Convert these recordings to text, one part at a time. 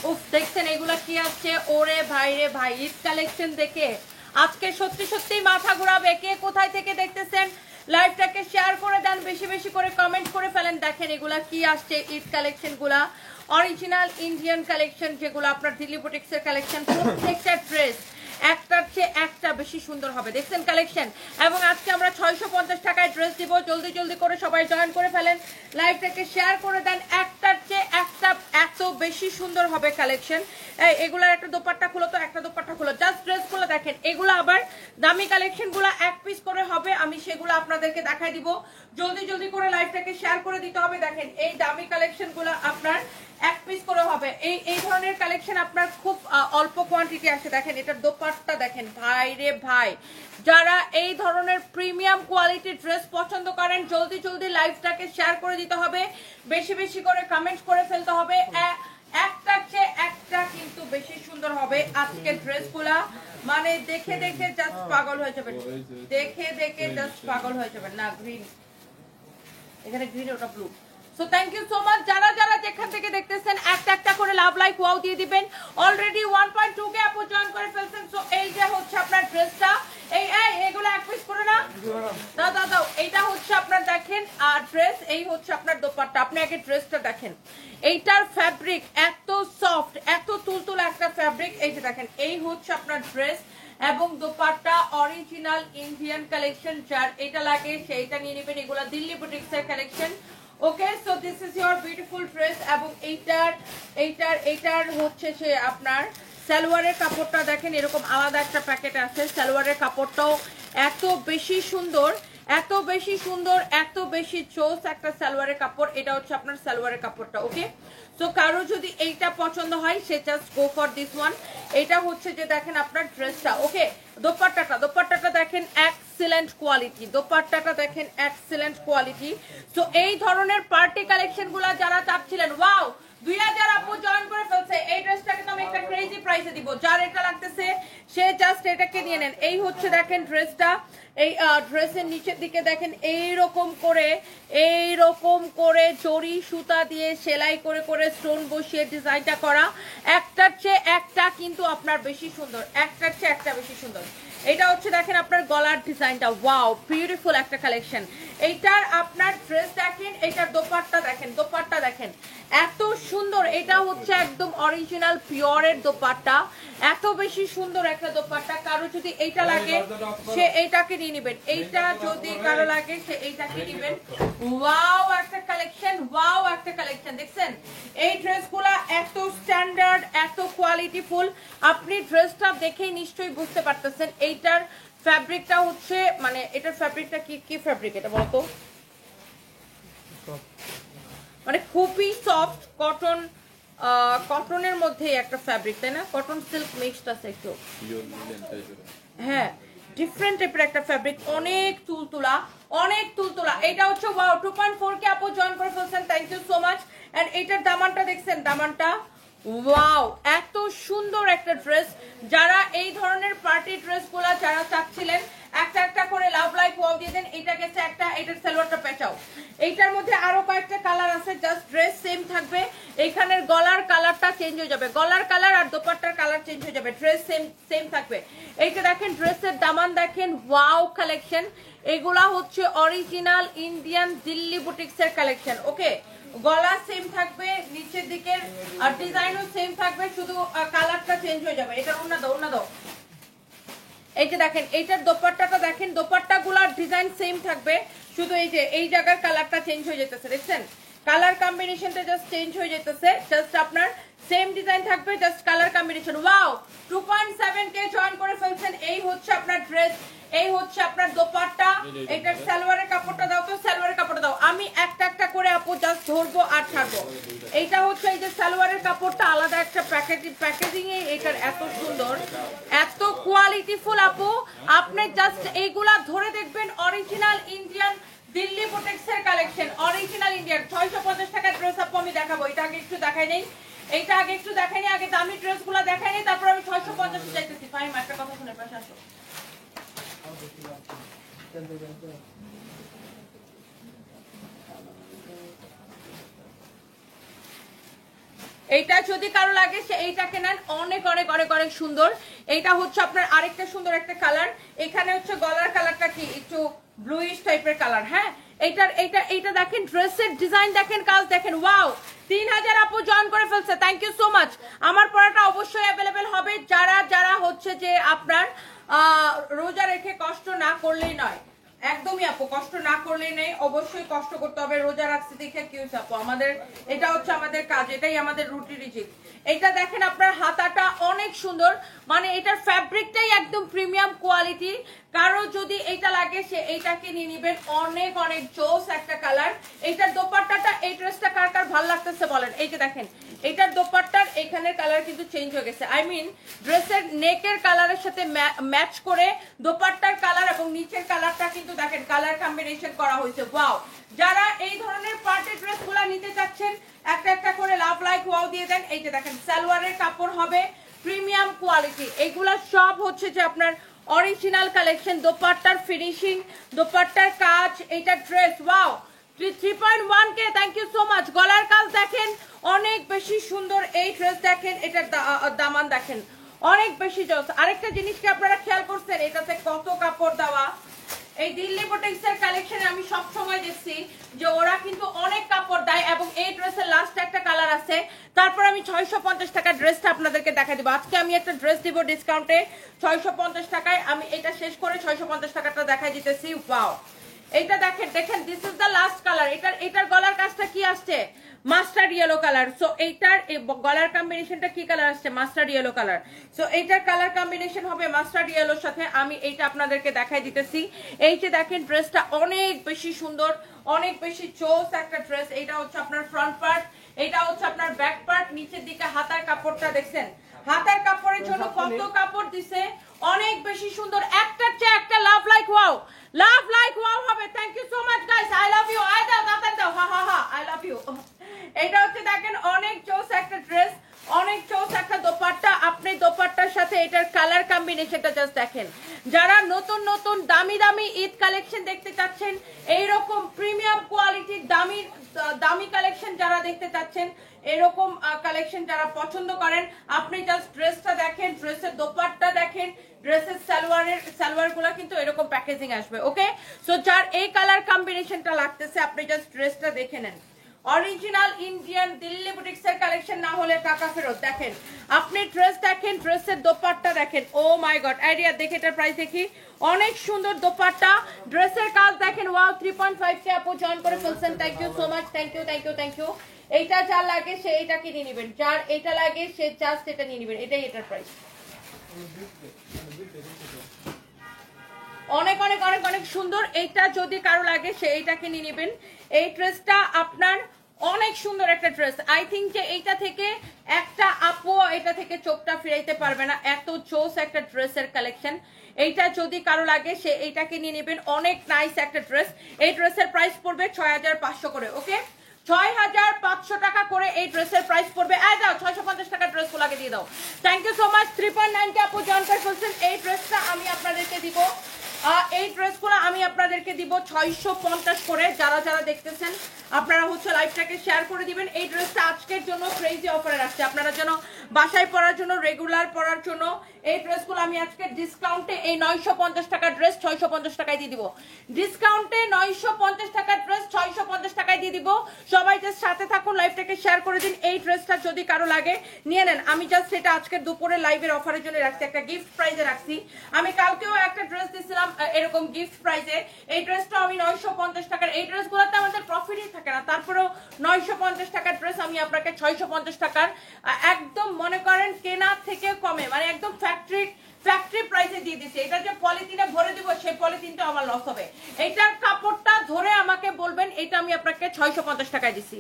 উফ দেখছেন এগুলা কি আসছে, ওরে ভাই রে ভাই, ঈদ কালেকশন দেখে আজকে সত্যি সত্যি মাথা ঘোরাবে। কে কোথায় থেকে দেখতেছেন লাইভটাকে শেয়ার করে দেন, বেশি বেশি করে কমেন্ট করে ফেলেন। দেখেন এগুলা কি আসছে, ঈদ কালেকশন গুলা অরিজিনাল ইন্ডিয়ান কালেকশন, যেগুলো আপনার দিল্লি বুটিক্সের কালেকশন। প্রত্যেকটা ড্রেস একটার চেয়ে একটা বেশি সুন্দর হবে, দেখছেন কালেকশন। এবং আজকে আমরা 650 টাকায় ড্রেস দিব। জলদি জলদি করে সবাই জয়েন করে ফেলেন, লাইভটাকে শেয়ার করে দেন। একটার চেয়ে একটা এত বেশি সুন্দর হবে কালেকশন। এগুলার একটা দোপাট্টা খুলো তো, একটা দোপাট্টা খুলো, জাস্ট ড্রেসগুলো দেখেন। এগুলো আবার দামি কালেকশনগুলো এক পিস করে হবে, আমি সেগুলো আপনাদেরকে দেখাই দিব। জলদি জলদি করে লাইভটাকে শেয়ার করে দিতে হবে। দেখেন এই দামি কালেকশনগুলো আপনার এক পিস করে হবে। এই ধরনের কালেকশন আপনার খুব অল্প কোয়ান্টিটি আসে। দেখেন এটার দোপাট্টা দেখেন, ভাই রে ভাই, যারা এই ধরনের প্রিমিয়াম কোয়ালিটির ড্রেস পছন্দ করেন জলদি জলদি লাইভটাকে শেয়ার করে দিতে হবে, বেশি বেশি করে কমেন্ট করে ফেলতে হবে। একটার চেয়ে একটা কিন্তু বেশি সুন্দর হবে আজকের ড্রেসগুলা, মানে দেখে দেখে জাস্ট পাগল হয়ে যাবেন, দেখে দেখে জাস্ট পাগল হয়ে যাবেন। না গ্রিন, এখানে গ্রিন, ওটা blue. So thank you so much. যারা যারা যেখান থেকে দেখতেছেন একটা একটা করে লাভ লাইক ওয়াও দিয়ে দিবেন। অলরেডি 1.2 কে আপু জয়েন করে ফেলছেন। সো এই যে হচ্ছে আপনার ড্রেসটা, এইগুলো এক পিস করে না দাও দাও দাও। এইটা হচ্ছে আপনার দেখেন ড্রেস, এই হচ্ছে আপনার দোপাট্টা। আপনি আগে ড্রেসটা দেখেন, এইটার ফ্যাব্রিক এত সফট, এত তুলতুলা একটা ফ্যাব্রিক। এই যে দেখেন, এই হচ্ছে আপনার ড্রেস এবং দোপাট্টা অরিজিনাল ইন্ডিয়ান কালেকশন। যার এটা লাগে সেইটা নিয়ে নেবেন, এগুলা দিল্লি বুটিক্সের collection. Okay, so this is your beautiful dress. এবং এইটার হচ্ছে সে আপনার সালোয়ারের কাপড়টা দেখেন, এরকম আলাদা একটা প্যাকেট আছে। সালোয়ারের কাপড়টাও এত বেশি সুন্দর, এত বেশি সুন্দর, এত বেশি চোস একটা সালোয়ারের কাপড়। এটা হচ্ছে আপনার সালোয়ারের কাপড়টা। ওকে, সো কারো যদি এইটা পছন্দ হয় সে just go for this one. এটা হচ্ছে যে দেখেন আপনার ড্রেসটা। ওকে, দোপাট্টাটা দেখেন এক্সিলেন্ট কোয়ালিটি, দোপাট্টাটা দেখেন এক্সিলেন্ট কোয়ালিটি। সো এই ধরনের পার্টি কালেকশন গুলা যারা চাচ্ছিলেন, ওয়াও 2000 আপু জয়েন করে ফেলছে। এই ড্রেসটাকে তো আমি একটা ক্রেজি প্রাইসে দিব, যার এটা লাগতেছে সে জাস্ট এটাকে নিয়ে নেন। এই হচ্ছে দেখেন ড্রেসটা, এই ড্রেসের নিচের দিকে দেখেন এইরকম করে জরি সুতা দিয়ে সেলাই করে করে স্টোন বসিয়ে ডিজাইনটা করা। একটার চেয়ে একটা কিন্তু আপনার বেশি সুন্দর, একটার চেয়ে একটা বেশি সুন্দর। এটা হচ্ছে দেখেন আপনার গলার ডিজাইনটা, ওয়াও বিউটিফুল একটা কালেকশন। এইটার আপনার ড্রেস দেখেন, এইটার দোপাট্টা দেখেন এত সুন্দর। এটা হচ্ছে একদম অরিজিনাল পিওরের দোপাট্টা, এত বেশি সুন্দর একটা দোপাট্টা। কারো যদি এইটা লাগে সে এইটাকে নিয়ে নেবেন, এইটা যদি কারো লাগে সে এইটাকে নেবেন। ওয়াও একটা কালেকশন, ওয়াও একটা কালেকশন। দেখছেন এই ড্রেসগুলা এত স্ট্যান্ডার্ড, এত কোয়ালিটিফুল, আপনি ড্রেসটা দেখেই নিশ্চয়ই বুঝতে পারতেছেন। এইটার ফ্যাব্রিকটা হচ্ছে, মানে এটার ফ্যাব্রিকটা কি ফ্যাব্রিক এটা বলতো, মানে খুবই সফট কটন, কটনের মধ্যে একটা ফ্যাব্রিক, তাই না? কটন সিল্ক মিক্সড আছে একটু, হ্যাঁ ডিফারেন্ট টাইপের একটা ফ্যাব্রিক, অনেক তুলতুলা, অনেক তুলতুলা। এটা হচ্ছে ওয়াও 2.4 কে আপু জয়েন করে ফেলছেন, thank you so much. And এটার দামানটা দেখছেন, দামানটা ওয়াও এত সুন্দর একটা ড্রেস। যারা এই ধরনের পার্টি ড্রেসগুলা যারা চাচ্ছিলেন একটা একটা করে লাভ লাইক ওয়াও দিয়ে দেন। এটা গেছে একটা, এটার সালোয়ারটা পেঁচাও। এইটার মধ্যে আরো কয়েকটা কালার আছে, জাস্ট ড্রেস সেম থাকবে, এইখানের গলার কালারটা চেঞ্জ হয়ে যাবে, গলার কালার আর দোপাট্টার কালার চেঞ্জ হয়ে যাবে, ড্রেস সেম থাকবে। এইটা দেখেন ড্রেসের দামান দেখেন, ওয়াও কালেকশন। এগুলা হচ্ছে অরিজিনাল ইন্ডিয়ান দিল্লি বুটিক্সের কালেকশন। ওকে, গলা সেম থাকবে, নিচের দিকের আর ডিজাইনও সেম থাকবে, শুধু কালারটা চেঞ্জ হয়ে যাবে। এটা ওন্না দাও। এই যে দেখেন এইটার দোপাট্টাটা দেখেন, দোপাট্টাগুলোর ডিজাইন সেম থাকবে, শুধু এই যে এই জায়গার কালারটা চেঞ্জ হয়ে যেতেছে। দেখছেন কালার কম্বিনেশনটা জাস্ট চেঞ্জ হয়ে যেতেছে, জাস্ট আপনার সেম ডিজাইন থাকবে, জাস্ট কালার কম্বিনেশন। ওয়াও 2.7 কে জয়েন করে ফেলছেন। এই হচ্ছে আপনার ড্রেস, এই হচ্ছে আপনার দোপাট্টা। এটার সালোয়ারের কাপড়টা দাও তো, সালোয়ারের কাপড়টা দাও। আমি একটা একটা করে আপু জাস্ট ধরবো আর ছাড়বো। এইটা হচ্ছে এই যে সালোয়ারের কাপড়টা, আলাদা একটা প্যাকেজিং এ এটার এত সুন্দর, এত কোয়ালিটিফুল আপু। আপনি জাস্ট এইগুলা ধরে দেখবেন, অরিজিনাল ইন্ডিয়ান দিল্লি বুটিক্সের কালেকশন, অরিজিনাল ইন্ডিয়ান। 650 টাকার ড্রেস আপু আমি দেখাবো। এটা আগে একটু দেখাই নেই, এইটা আগে একটু দেখাই নেই, আগে দামি ড্রেসগুলো দেখাই নেই, তারপর আমি 650 চাইতেছি। ফাইম একটা কথা শুনে পাশে আসো। এইটা যদি কারো লাগে সে এইটাকে নেন, অনেক অনেক অনেক অনেক সুন্দর। এইটা হচ্ছে আপনার আরেকটা সুন্দর একটা কালার। এখানে হচ্ছে গলার কালারটা কি একটু ব্লুইশ টাইপের কালার। হ্যাঁ, এইটা দেখেন, ড্রেসের ডিজাইন দেখেন, কাজ দেখেন, ওয়াও। 3000 আপু জয়েন করে ফেলছে, থ্যাংক ইউ সো মাচ। আমার পড়াটা অবশ্যই অ্যাভেলেবেল হবে যারা যারা হচ্ছে যে আপনার রোজা রেখে কষ্ট না করলেই নয়, একদমই আপু কষ্ট না করলেই নেই, অবশ্যই কষ্ট করতে হবে। রোজা রাখতে দেখে কি হচ্ছে আপু, আমাদের এটা হচ্ছে আমাদের কাজ, এটাই আমাদের রুটি রিজিক। এটা দেখেন আপনার হাতাটা অনেক সুন্দর, মানে এটার ফ্যাব্রিকটাই একদম প্রিমিয়াম কোয়ালিটি। কারো যদি এইটা লাগে সে এইটাকে নিয়ে নিবেন, অনেক অনেক জোস একটা কালার। এইটার দোপাট্টাটা, এই ড্রেসটা কার কার ভালো লাগতেছে বলেন। এই যে দেখেন এটার দোপাট্টার এখানের কালার কিন্তু চেঞ্জ হয়ে গেছে, আই মিন ড্রেসের নেকের কালারের সাথে ম্যাচ করে দোপাট্টার কালার এবং নিচের কালারটা কিন্তু দেখেন কালার কম্বিনেশন করা হয়েছে, ওয়াও। যারা এই ধরনের পার্টি ড্রেসগুলো নিতে চাচ্ছেন একটা একটা করে লাভ লাইক ওয়াও দিয়ে দেন। এই যে দেখেন সালোয়ারের কাপড় হবে প্রিমিয়াম কোয়ালিটি, এইগুলা সব হচ্ছে যে আপনার অরিজিনাল কালেকশন। দোপাট্টার ফিনিশিং, দোপাট্টার কাজ, এইটা dress wow 3.1K, thank you so much. গলার কাজ দেখেন অনেক বেশি সুন্দর, এই ড্রেস দেখেন, এটার দামান দেখেন অনেক বেশি জোস। আরেকটা জিনিসকে আপনারা খেয়াল করছেন, এটাতে কত কাপড় দেওয়া। এই দিল্লি বুটিক্সের কালেকশনে আমি সব সময় দেখছি যে ওরা কিন্তু অনেক কাপড় দেয়, এবং এই ড্রেসের লাস্ট একটা কালার আছে। তারপর আমি 650 টাকা ড্রেসটা আপনাদেরকে দেখা দিব। আজকে আমি একটা ড্রেস দিব ডিসকাউন্টে 650 টাকায়, আমি এটা শেষ করে 650 টাকাটা দেখাই দিতেছি, ওয়াও। এইটা দেখেন, দেখেন this is the last colour. এটার গলার কাজটা কি আসছে, মাস্টার্ড ইয়েলো কালার। সো এইটার গলার কম্বিনেশনটা কি কালার আসছে, মাস্টার্ড ইয়েলো কালার। সো এইটার কালার কম্বিনেশন হবে মাস্টার্ড ইয়েলোর সাথে। আমি এইটা আপনাদেরকে দেখাই দিতেছি। এই যে দেখেন ড্রেসটা অনেক বেশি সুন্দর, অনেক বেশি চোস একটা ড্রেস। এইটা হচ্ছে আপনার ফ্রন্ট পার্ট, এটা হচ্ছে আপনার ব্যাক পার্ট। নিচের দিকে হাতার কাপড়টা দেখছেন, হাতার কাপড়ের জন্য কত কাপড় দিছে, অনেক বেশি সুন্দর। একটার চেয়ে একটা love like wow, love like wow হবে। Thank you so much guys, I love you. আই দাও দাও দাও, হা হা হা, আই লাভ ইউ। এটা হচ্ছে দেখেন অনেক চোস একটা ড্রেস, অনেক চোস একটা দোপাট্টা। আপনি দোপাট্টার সাথে এটার কালার কম্বিনেশনটা জাস্ট দেখেন। যারা নতুন নতুন দামি দামি ঈদ কালেকশন দেখতে চাচ্ছেন, এইরকম প্রিমিয়াম কোয়ালিটির দামি দামি কালেকশন যারা দেখতে চাচ্ছেন, এরকম কালেকশন যারা পছন্দ করেন, আপনি জাস্ট ড্রেসটা দেখেন, ড্রেসের দোপাট্টা দেখেন, ড্রেসের সালোয়ার গুলা কিন্তু এরকম প্যাকেজিং আসবে। ওকে, সো যার এই কালার কম্বিনেশনটা লাগতেছে আপনি জাস্ট ড্রেসটা দেখে নেন। অরিজিনাল ইন্ডিয়ান দিল্লি বুটিক্সের কালেকশন না হলে টাকা ফেরত। দেখেন আপনি ড্রেস দেখেন, ড্রেসের দোপাট্টা দেখেন, ও মাই গড। আইডিয়া দেখে এটার প্রাইস দেখি, অনেক সুন্দর দোপাট্টা, ড্রেসের কাজ দেখেন, ওয়াও। 3.5K আপু জয়েন করে ফেলছেন, thank you so much, thank you thank you thank you. এইটা যার লাগে সে এটা কিনে নেবেন, যার এটা লাগে সে জাস্ট এটা নিয়ে নেবেন, এটাই এটার প্রাইস। অনেক অনেক অনেক অনেক সুন্দর। এইটা যদি কারো লাগে সে এইটাকে নিয়ে নেবেন। এই ড্রেসটা আপনার অনেক সুন্দর একটা ড্রেস। আই থিঙ্ক যে এইটা থেকে একটা আপু এটা থেকে চোখটা ফিরাইতে পারবে না, এত চোস একটা ড্রেসের কালেকশন। এইটা যদি কারো লাগে সে এইটাকে নিয়ে নেবেন, অনেক নাইস একটা ড্রেস। এই ড্রেসের প্রাইস পড়বে 6500 করে। ওকে, 6500 টাকা করে এই ড্রেসের প্রাইস পড়বে। দাও 650 টাকা ড্রেস গুলাকে দিয়ে দাও। Thank you so much. 3.9 K আপু জয়েন করে ফেলছেন। এই ড্রেসটা আমি আপনাদেরকে দিব, এই ড্রেসগুলো আমি আপনাদেরকে দিব 650 করে। যারা যারা দেখতেছেন আপনারা হচ্ছে লাইভটাকে শেয়ার করে দিবেন। এই ড্রেসটা আজকের জন্য ক্রেজি অফারে রাখছি আপনারা যেন বাসায় পরার জন্য, রেগুলার পরার জন্য। এই ড্রেসগুলো আমি আজকে ডিসকাউন্টে এই 950 টাকার ড্রেস 650 টাকায় দিয়ে দিব। ডিসকাউন্টে 950 টাকার ড্রেস 650 টাকায় দিয়ে দিব। সবাই জাস্ট সাথে থাকুন, লাইভটাকে শেয়ার করে দিন। এই ড্রেসটা যদি কারো লাগে নিয়ে নেন। আমি জাস্ট সেটা আজকে দুপুরে লাইভের অফারের জন্য রাখছি, একটা গিফট প্রাইজে রাখছি। আমি কালকেও একটা ড্রেস দিছিলাম এরকম গিফট প্রাইজে। এই ড্রেসটা আমি 950 টাকার। এই ড্রেসগুলোতে আমাদের প্রফিটই থাকে না, তারপরেও 950 টাকার ড্রেস আমি আপনাকে 650 টাকার একদম মনে করেন কেনা থেকে কমে, মানে একদম ফ্যাক্টরি প্রাইসে দিয়ে দিচ্ছে। এটা যে পলিথিনে ভরে দিব সেই পলিথিনটা আমার লস হবে। এইটার কাপড়টা ধরে আমাকে বলবেন এটা আমি আপনাকে 650 টাকায় দিছি,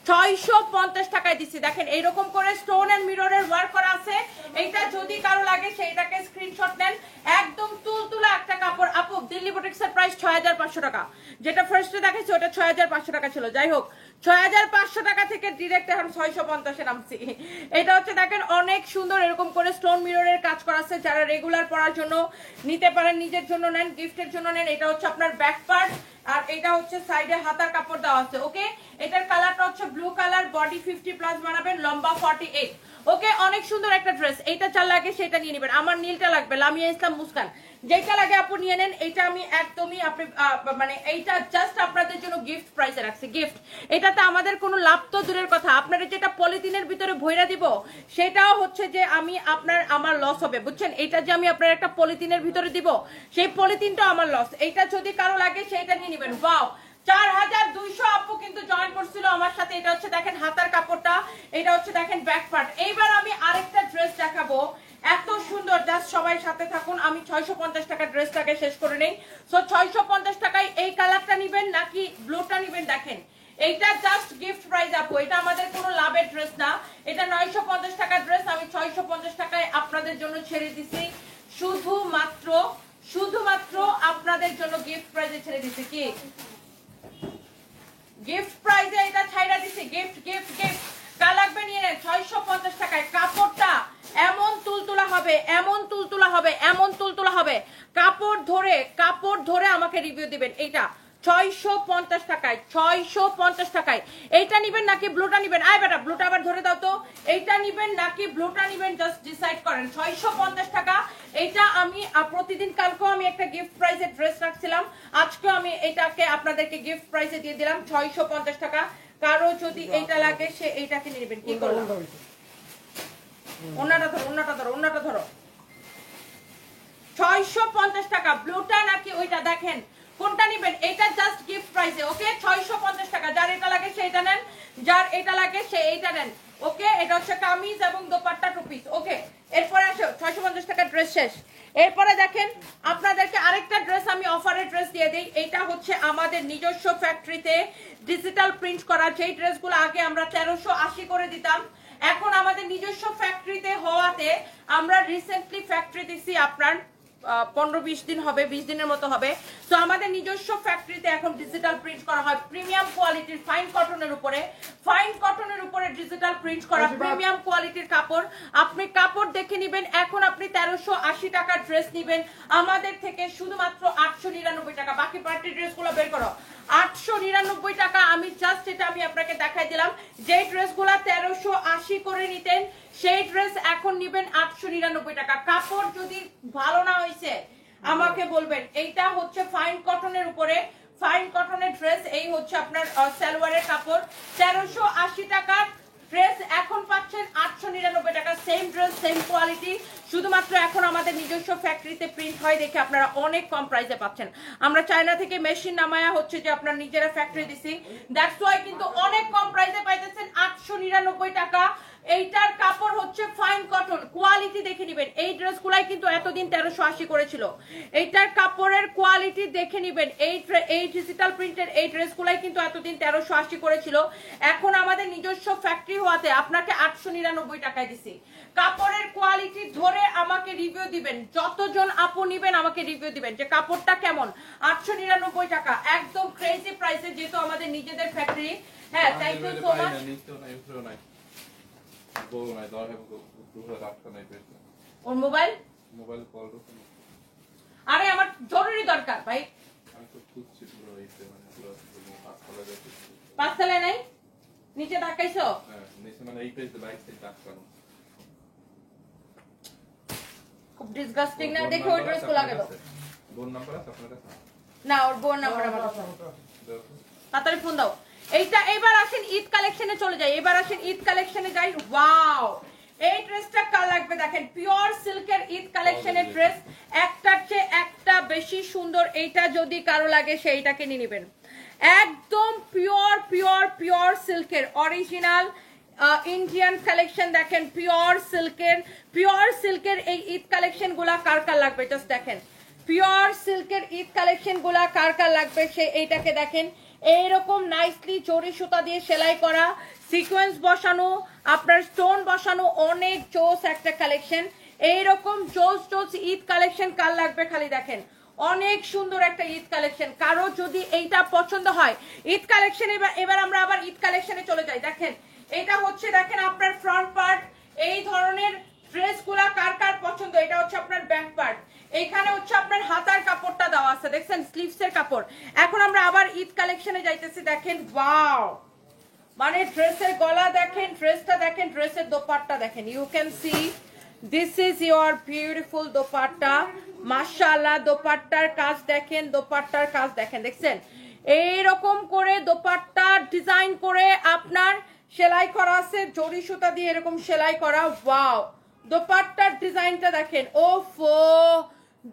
650 টাকায় দিছি। দেখেন এইরকম করে স্টোন এন্ড মিররের ওয়ার্ক করা আছে। এইটা যদি কারো লাগে সেইটাকে স্ক্রিনশট নেন। একদম তুলতুলা একটা কাপড়। আপু দিল্লি বুটিক্সের প্রাইস 6500 টাকা, যেটা ফার্স্টে দেখাচ্ছি ওটা 6500 টাকা ছিল। যাই হোক 6500 টাকা থেকে ডিরেক্ট এখন 650-এ নামছি। এটা হচ্ছে দেখেন অনেক সুন্দর, এরকম করে স্টোন মিররের কাজ করা আছে। যারা রেগুলার পরার জন্য নিতে পারেন, নিজের জন্য নেন, গিফটের জন্য নেন। এটা হচ্ছে আপনার ব্যাক পার্ট আর এটা হচ্ছে সাইডে হাতার কাপড় দেওয়া আছে। ওকে, এটার কালারটা হচ্ছে ব্লু কালার, বডি 50+ বানাবেন, লম্বা 48। ওকে, অনেক সুন্দর একটা ড্রেস। এইটা চাল লাগে সেটা নিয়ে নেবেন। আমার নীলটা লাগবে, লামিয়া ইসলাম মুস্কান, যেটা লাগে আপু নিয়ে নেন। এটা আমি একদমই আপনি মানে এইটা জাস্ট আপনাদের জন্য গিফট প্রাইসে রাখছি, গিফট। এটাতে আমাদের কোনো লাভ তো দূরের কথা, আপনারা যেটা পলিথিনের ভিতরে ভইরা দিব সেটাও হচ্ছে যে আমার লস হবে, বুঝছেন? এটা যে আমি আপনার একটা পলিথিনের ভিতরে দিব, সেই পলিথিনটা আমার লস। এইটা যদি কারো লাগে সেইটা নিয়ে নেবেন। ওয়াও, 4200 আপু কিন্তু জয়েন করছিল আমার সাথে। এটা হচ্ছে দেখেন হাতার কাপড়টা, এটা হচ্ছে দেখেন ব্যাক পার্ট। এইবার আমি আরেকটা ড্রেস দেখাবো, এত সুন্দর, জাস্ট সবাই সাথে থাকুন। আমি 650 টাকা ড্রেসটাকে শেষ করে নেই। সো 650 টাকায় এই কালারটা নেবেন নাকি ব্লুটা নেবেন? দেখেন, এইটা জাস্ট গিফট প্রাইস আপু, এটা আমাদের কোনো লাভের ড্রেস না। এটা 950 টাকার ড্রেস, আমি 650 টাকায় আপনাদের জন্য ছেড়ে দিছি। শুধুমাত্র আপনাদের জন্য গিফট প্রাইজে ছেড়ে দিছি। কি গিফট প্রাইজে এটা ছাইরা দিছি, গিফট গিফট গিফট। কার লাগবে নিয়ে নেন, 650 টাকায়। কাপড়টা এমন তুলতুলা হবে, এমন তুলতুলা হবে, এমন তুলতুলা হবে, কাপড় ধরে আমাকে রিভিউ দিবেন। এইটা 650 টাকায়, 650 টাকায়। এইটা নিবেন নাকি ব্লুটা নিবেন? আয় বেটা, ব্লুটা আবার ধরে দাও তো। এইটা নিবেন নাকি ব্লুটা নিবেন, জাস্ট ডিসাইড করেন। 650 টাকা। এইটা আমি প্রতিদিন, কালকেও আমি একটা গিফট প্রাইসে ড্রেস রাখছিলাম, আজকেও আমি এটাকে আপনাদেরকে গিফট প্রাইসে দিয়ে দিলাম 650 টাকা। কারো যদি এইটা লাগে সে এইটাকে নেবেন। কি করলাম? ওন্নাটা ধরো 650 টাকা। ব্লুটা নাকি ওইটা? দেখেন কোনটা নেবেন। এটা জাস্ট গিফট প্রাইসে। ওকে, 650 টাকা। যার এটা লাগে সে এটা নেন, যার এটা লাগে সে এইটা নেন। ওকে, এটা হচ্ছে কামিজ এবং দোপাট্টা 2 পিস। ওকে, এরপরে আসো, 650 টাকা ড্রেস শেষ। এরপরে দেখেন আপনাদেরকে আরেকটা ড্রেস আমি অফারের ড্রেস দিয়ে দিই। এটা হচ্ছে আমাদের নিজস্ব ফ্যাক্টরিতে ডিজিটাল প্রিন্ট করা। যেই ড্রেসগুলো আগে আমরা 1380 করে দিতাম, এখন আমাদের নিজস্ব ফ্যাক্টরিতে হওয়াতে আমরা রিসেন্টলি ফ্যাক্টরি দিছি আপনার 15-20 দিন হবে, 20 দিনের মতো হবে। তো আমাদের নিজস্ব ফ্যাক্টরিতে এখন ডিজিটাল প্রিন্ট করা হয় প্রিমিয়াম কোয়ালিটির ফাইন কটনের উপরে ডিজিটাল প্রিন্ট করা প্রিমিয়াম কোয়ালিটির কাপড়। আপনি কাপড় দেখে নেবেন। এখন আপনি 1380 টাকার ড্রেস নেবেন আমাদের থেকে শুধুমাত্র 899 টাকা। বাকি পার্টি ড্রেসগুলো বের করো। 899 টাকা। আমি জাস্ট এটা আমি আপনাকে দেখাই দিলাম। যে ড্রেসগুলো 1380 করে নিতেন সেই ড্রেস এখন নেবেন 899 টাকা। কাপড় যদি ভালো না হয়েছে আমাকে বলবেন। এইটা হচ্ছে ফাইন কটনের উপরে, ফাইন কটনের ড্রেস। এই হচ্ছে আপনার সালোয়ারের কাপড়। 1380 টাকার ড্রেস এখন পাচ্ছেন 899 টাকা। সেম ড্রেস, সেম কোয়ালিটি, শুধুমাত্র এখন আমাদের নিজস্ব ফ্যাক্টরিতে প্রিন্ট হয় দেখে আপনারা অনেক কম প্রাইসে পাচ্ছেন। আমরা চায়না থেকে মেশিন নামায়া হচ্ছে যে আপনার নিজেরা ফ্যাক্টরি দিছি, দ্যাটস ওয়াই কিন্তু অনেক কম প্রাইসে পাইতেছেন 899 টাকা। এইটার কাপড় হচ্ছে ফাইন কটন, কোয়ালিটি দেখে নেবেন। এই ড্রেসগুলাই কিন্তু এতদিন 1380 করেছিল। এইটার কাপড়ের কোয়ালিটি দেখে নেবেন। এই ডিজিটাল প্রিন্টের এই ড্রেসগুলাই কিন্তু এতদিন 1380 করেছিল। এখন আমাদের নিজস্ব ফ্যাক্টরি হওয়াতে আপনাকে 899 টাকায় দিছি। কাপড়ের কোয়ালিটি ধরে আমাকে রিভিউ দিবেন। যতজন আপু নিবেন আমাকে রিভিউ দিবেন যে কাপড়টা কেমন। 899 টাকা একদম ক্রেজি প্রাইসে, যেহেতু আমাদের নিজেদের ফ্যাক্টরি। হ্যাঁ, থ্যাংক ইউ সো মাচ। ওর মোবাইল কল, আরে আমার জরুরি দরকার ভাই। আমি তো খুঁজছি পুরো এইতে, মানে পুরো পাঁচতলায় নাই, নিচে ধাক্কাইছো? হ্যাঁ, নিচে মানে এই পেজে বাইক থেকে ধাক্কানো। খুব ডিসগাস্টিং না? দেখো ওই ড্রেসগুলো লাগে তো। বোন নাম্বার আছে আপনার কাছে? না, ওর বোন নাম্বার আমার কাছে। তাড়াতাড়ি ফোন দাও। এইটা এবার আসেন ঈদ কালেকশনে চলে যাই। এবার আসেন ঈদ কালেকশনে যাই। ওয়াও, এই ড্রেসটা কার লাগবে দেখেন। পিওর সিল্কের ঈদ কালেকশনের ড্রেস, একটার চেয়ে একটা বেশি সুন্দর। এইটা যদি কারো লাগে সেইটাকে নিয়ে নেবেন। একদম পিওর পিওর পিওর সিল্কের অরিজিনাল ইন্ডিয়ান কালেকশন দেখেন। পিওর সিল্কের এই ঈদ কালেকশন গুলা কার কার লাগবে জাস্ট দেখেন। পিওর সিল্কের ঈদ কালেকশন গুলা কার কার লাগবে সে এইটাকে দেখেন। এইরকম নাইসলি জরি সুতা দিয়ে সেলাই করা, সিকোয়েন্স বসানো, আপনার স্টোন বসানো, অনেক জোস একটা কালেকশন। এইরকম জোস ঈদ কালেকশন কার লাগবে খালি দেখেন। অনেক সুন্দর একটা ঈদ কালেকশন। কারো যদি এইটা পছন্দ হয় ঈদ কালেকশন, এবার আমরা আবার ঈদ কালেকশনে চলে যাই। দেখেন এটা হচ্ছে দেখেন আপনার ফ্রন্ট পার্ট। এই ধরনের ড্রেসগুলা কার কার পছন্দ? এটা হচ্ছে আপনার ব্যাক পার্ট। এইখানে হচ্ছে আপনার হাতার কাপড়টা দেওয়া আছে। আছে, দেখছেন স্লিভসের কাপড়। এখন আমরা আবার ঈদ কালেকশনে যাইতেছি, দেখেন ওয়াও, মানে ড্রেসের গলা দেখেন, ড্রেসটা দেখেন, ড্রেসের দোপাট্টা দেখেন, you can see this is your beautiful dupatta. মাশাআল্লাহ, দোপাট্টার কাজ দেখেন, দোপাট্টার কাজ দেখেন, দেখছেন এইরকম করে দোপাট্টা ডিজাইন করে আপনার সেলাই করা আছে, জরি সুতা দিয়ে এরকম সেলাই করা। ওয়াও, দোপাট্টার ডিজাইনটা দেখেন, ওফো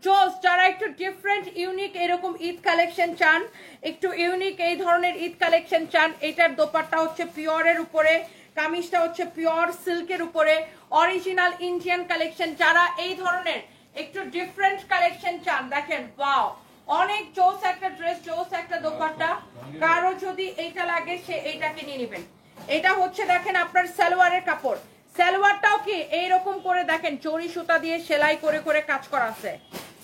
জোস। যারা একটু ডিফারেন্ট ইউনিক এরকম ঈদ কালেকশন চান, একটু ইউনিক এই ধরনের ঈদ কালেকশন চান, এটার দোপাট্টা হচ্ছে পিওরের উপরে, কামিজটা হচ্ছে পিওর সিল্কের উপরে, অরিজিনাল ইন্ডিয়ান কালেকশন। যারা এই ধরনের একটু ডিফারেন্ট কালেকশন চান, দেখেন ওয়াও, অনেক জোস একটা ড্রেস, জোস একটা দোপাট্টা। কারো যদি এইটা লাগে সে এইটাকে নিয়ে নেবেন। এটা হচ্ছে দেখেন আপনার সালোয়ারের কাপড়, সালোয়ারটাও কি এইরকম করে দেখেন জরি সুতা দিয়ে সেলাই করে করে কাজ করা আছে।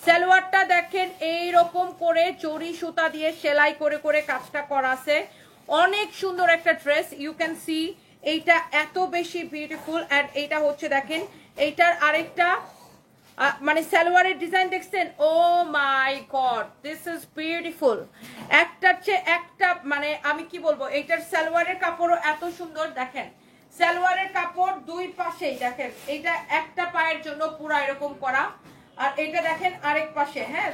সালোয়ারটা দেখেন এইরকম করে জরি সুতা দিয়ে সেলাই করে করে কাজটা করা আছে। অনেক সুন্দর একটা ড্রেস, ইউ ক্যান সি এইটা এত বেশি বিউটিফুল। এন্ড এইটা হচ্ছে দেখেন এইটার আরেকটা মানে সালোয়ারের ডিজাইন দেখছেন, ও মাই গড দিস ইজ বিউটিফুল। একটার চেয়ে একটা, মানে আমি কি বলবো, এইটার সালোয়ারের কাপড়ও এত সুন্দর। দেখেন সালোয়ারের কাপড় দুই পাশেই দেখেন, এইটা একটা পায়ের জন্য পুরো এরকম করা, আর এটা দেখেন আরেক পাশে, হ্যাঁ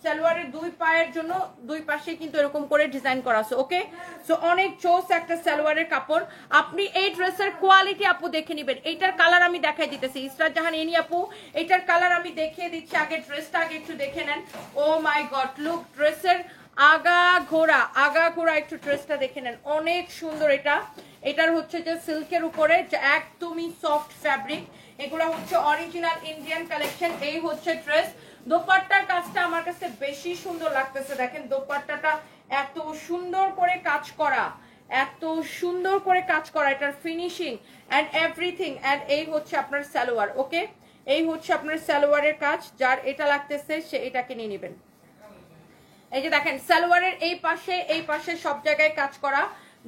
সালোয়ারের দুই পায়ের জন্য দুই পাশে কিন্তু এরকম করে ডিজাইন করা আছে। ওকে, সো অনেক চোস একটা সালোয়ারের কাপড়। আপনি এই ড্রেসের কোয়ালিটি আপু দেখে নেবেন। এইটার কালার আমি দেখাই দিতেছি, ইসরাত জাহান এনি আপু এইটার কালার আমি দেখিয়ে দিচ্ছি। আগে ড্রেসটা আগে একটু দেখে নেন। ও মাই গড লুক, ড্রেসের আগা ঘোরা একটু ড্রেসটা দেখে নেন, অনেক সুন্দর। এটার হচ্ছে যে সিল্কের উপরে একদমই সফট ফ্যাব্রিক, এগুলো হচ্ছে অরিজিনাল ইন্ডিয়ান কালেকশন। এই হচ্ছে ড্রেস, দোপাট্টার কাজটা আমার কাছে বেশি সুন্দর লাগতেছে। দেখেন দোপাট্টাটা এত সুন্দর করে কাজ করা, এত সুন্দর করে কাজ করা, এটার ফিনিশিং এন্ড এভরিথিং। এন্ড এই হচ্ছে আপনার সালোয়ার। ওকে, এই হচ্ছে আপনার সালোয়ারের কাজ। যার এটা লাগতেছে সে এটাকে নিয়ে নেবেন। এই যে দেখেন সালোয়ারের এই পাশে সব জায়গায় কাজ করা।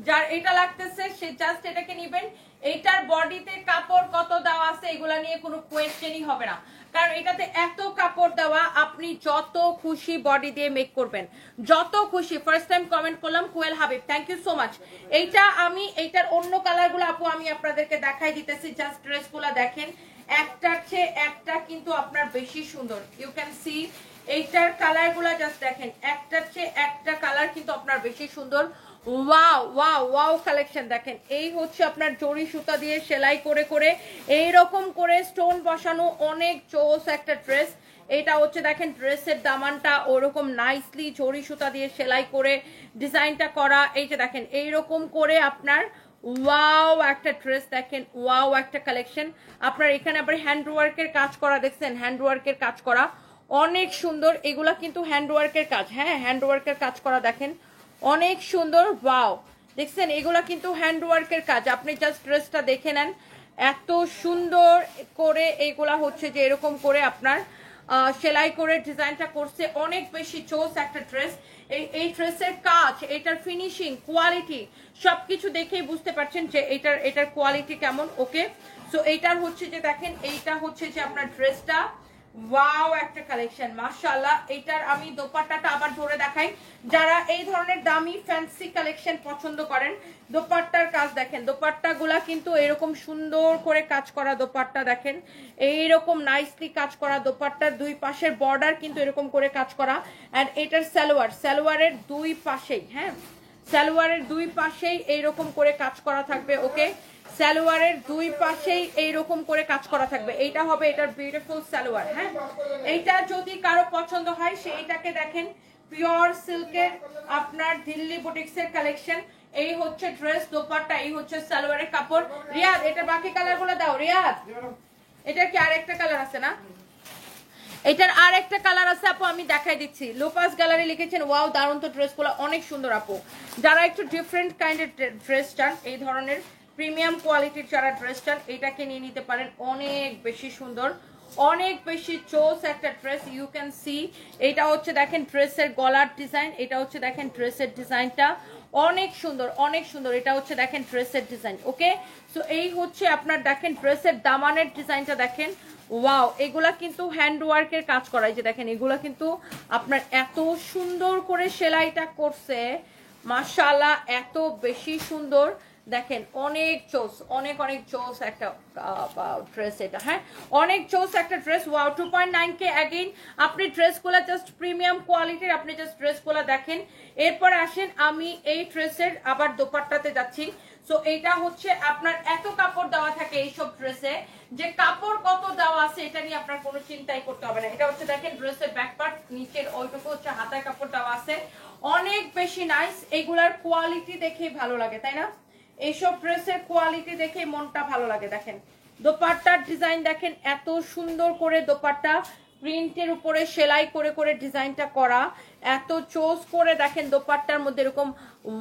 যার এটা লাগতেছে সে জাস্ট এটাকে নেবেন। এইটার বডিতে কাপড় কত দেওয়া আছে এগুলা নিয়ে কোনো কোয়েশ্চেনই হবে না, কারণ এটাতে এত কাপড় দেওয়া, আপনি যত খুশি বডি দিয়ে মেক করবেন, যত খুশি। ফার্স্ট টাইম কমেন্ট করলাম Koyel Habib, thank you so much. এইটার অন্য কালারগুলো আপু আমি আপনাদেরকে দেখাই দিতেছি, জাস্ট ড্রেসগুলো দেখেন, একটার চেয়ে একটা কিন্তু আপনার বেশি সুন্দর। ইউ ক্যান সি এইটার কালারগুলো জাস্ট দেখেন, একটার চেয়ে একটা কালার কিন্তু আপনার বেশি সুন্দর। ওয়াও ওয়াও ওয়াও কালেকশন দেখেন, এই হচ্ছে আপনার জরি সুতা দিয়ে সেলাই করে করে এইরকম করে স্টোন বসানো, অনেক চোস একটা ড্রেস। এটা হচ্ছে দেখেন ড্রেসের দামানটা ওরকম নাইসলি জরি সুতা দিয়ে সেলাই করে ডিজাইনটা করা। এই যে দেখেন এইরকম করে আপনার ওয়াও একটা ড্রেস দেখেন, ওয়াও একটা কালেকশন। আপনার এখানে আবার হ্যান্ডওয়ার্কের কাজ করা, দেখছেন হ্যান্ডওয়ার্কের কাজ করা অনেক সুন্দর। এগুলা কিন্তু হ্যান্ডওয়ার্কের কাজ, হ্যাঁ হ্যান্ডওয়ার্কের কাজ করা দেখেন অনেক সুন্দর। ওয়াও দেখছেন এগুলা কিন্তু হ্যান্ডওয়ার্কের কাজ। আপনি জাস্ট ড্রেসটা দেখে নেন, এত সুন্দর করে এইগুলা হচ্ছে যে এরকম করে আপনার সেলাই করে ডিজাইনটা করছে, অনেক বেশি চোস একটা ড্রেস। এই ড্রেসের কাজ, এটার ফিনিশিং, কোয়ালিটি সবকিছু দেখেই বুঝতে পারছেন যে এটার কোয়ালিটি কেমন। ওকে, সো এইটার হচ্ছে যে দেখেন, এইটা হচ্ছে যে আপনার ড্রেসটা ওয়াও একটা কালেকশন মাশাআল্লাহ। এইটার আমি দোপাট্টাটা আবার ধরে দেখাই, যারা এই ধরনের দামি ফ্যান্সি কালেকশন পছন্দ করেন, দোপাট্টার কাজ দেখেন, দোপাট্টাগুলা কিন্তু এরকম সুন্দর করে কাজ করা দোপাট্টা দেখেন, এইরকম নাইসলি কাজ করা দোপাট্টার দুই পাশের বর্ডার কিন্তু এরকম করে কাজ করা। এন্ড এটার সালোয়ারের দুই পাশেই, হ্যাঁ সালোয়ারের দুই পাশেই এইরকম করে কাজ করা থাকবে। ওকে, সালোয়ারের দুই পাশেই এইরকম করে কাজ করা থাকবে। এইটা হবে এটার বিউটিফুল সালোয়ার। হ্যাঁ, এইটা যদি কারো পছন্দ হয় সে এইটাকে দেখেন, পিওর সিল্কের আপনার দিল্লি বুটিক্সের কালেকশন। এই হচ্ছে ড্রেস, দোপাট্টা, এই হচ্ছে সালোয়ারের কাপড়। রিয়াদ এটার বাকি কালার গুলো দাও। রিয়াদ এটার কি আরেকটা কালার আছে না? এটার আর একটা কালার আছে আপু, আমি দেখাই দিচ্ছি। লোপাস গ্যালারি লিখেছেন ওয়াও দারুণ তো ড্রেসগুলো অনেক সুন্দর আপু। যারা একটু ডিফারেন্ট কাইন্ডের ড্রেস চান, এই ধরনের প্রিমিয়াম কোয়ালিটির যারা ড্রেস চান, এটাকে নিয়ে নিতে পারেন, অনেক বেশি সুন্দর, অনেক বেশি চোস একটা ড্রেস। ইউ ক্যান সি এইটা হচ্ছে দেখেন ড্রেসের গলার ডিজাইন, এটা হচ্ছে দেখেন ড্রেসের ডিজাইনটা অনেক সুন্দর অনেক সুন্দর। এটা হচ্ছে দেখেন ড্রেসের ডিজাইন। ওকে, সো এই হচ্ছে আপনার দেখেন ড্রেসের দামানের ডিজাইনটা দেখেন। ওয়াও, এগুলা কিন্তু হ্যান্ড ওয়ার্কের কাজ করা। এই যে দেখেন এগুলা কিন্তু আপনার এত সুন্দর করে সেলাইটা করছে, মাশাআল্লাহ এত বেশি সুন্দর। দেখেন অনেক চোস, অনেক অনেক চোস একটা ড্রেস এটা। হ্যাঁ, অনেক চোস একটা ড্রেস। Wow, 2.9K। অ্যাগেইন আপনি ড্রেসগুলো জাস্ট প্রিমিয়াম কোয়ালিটির, আপনি জাস্ট ড্রেসগুলো দেখেন। এরপর আসেন আমি এই ড্রেসের আবার দোপাট্টাতে যাচ্ছি। সো এটা হচ্ছে আপনার এত কাপড় দেওয়া থাকে এইসব ড্রেসে, যে কাপড় কত দেওয়া আছে এটা নিয়ে আপনার কোনো চিন্তাই করতে হবে না। এটা হচ্ছে দেখেন ড্রেসের ব্যাক পার্ট, নিচের ওইটুকু হচ্ছে হাতায় কাপড় দেওয়া আছে, অনেক বেশি নাইস। এগুলার কোয়ালিটি দেখেই ভালো লাগে, তাই না? এইসব ড্রেসের কোয়ালিটি দেখে মনটা ভালো লাগে। দেখেন দোপাট্টার ডিজাইন দেখেন, এত সুন্দর করে দোপাট্টা প্রিন্টের উপরে সেলাই করে করে ডিজাইনটা করা, এত চোস করে দেখেন দোপাট্টার মধ্যে এরকম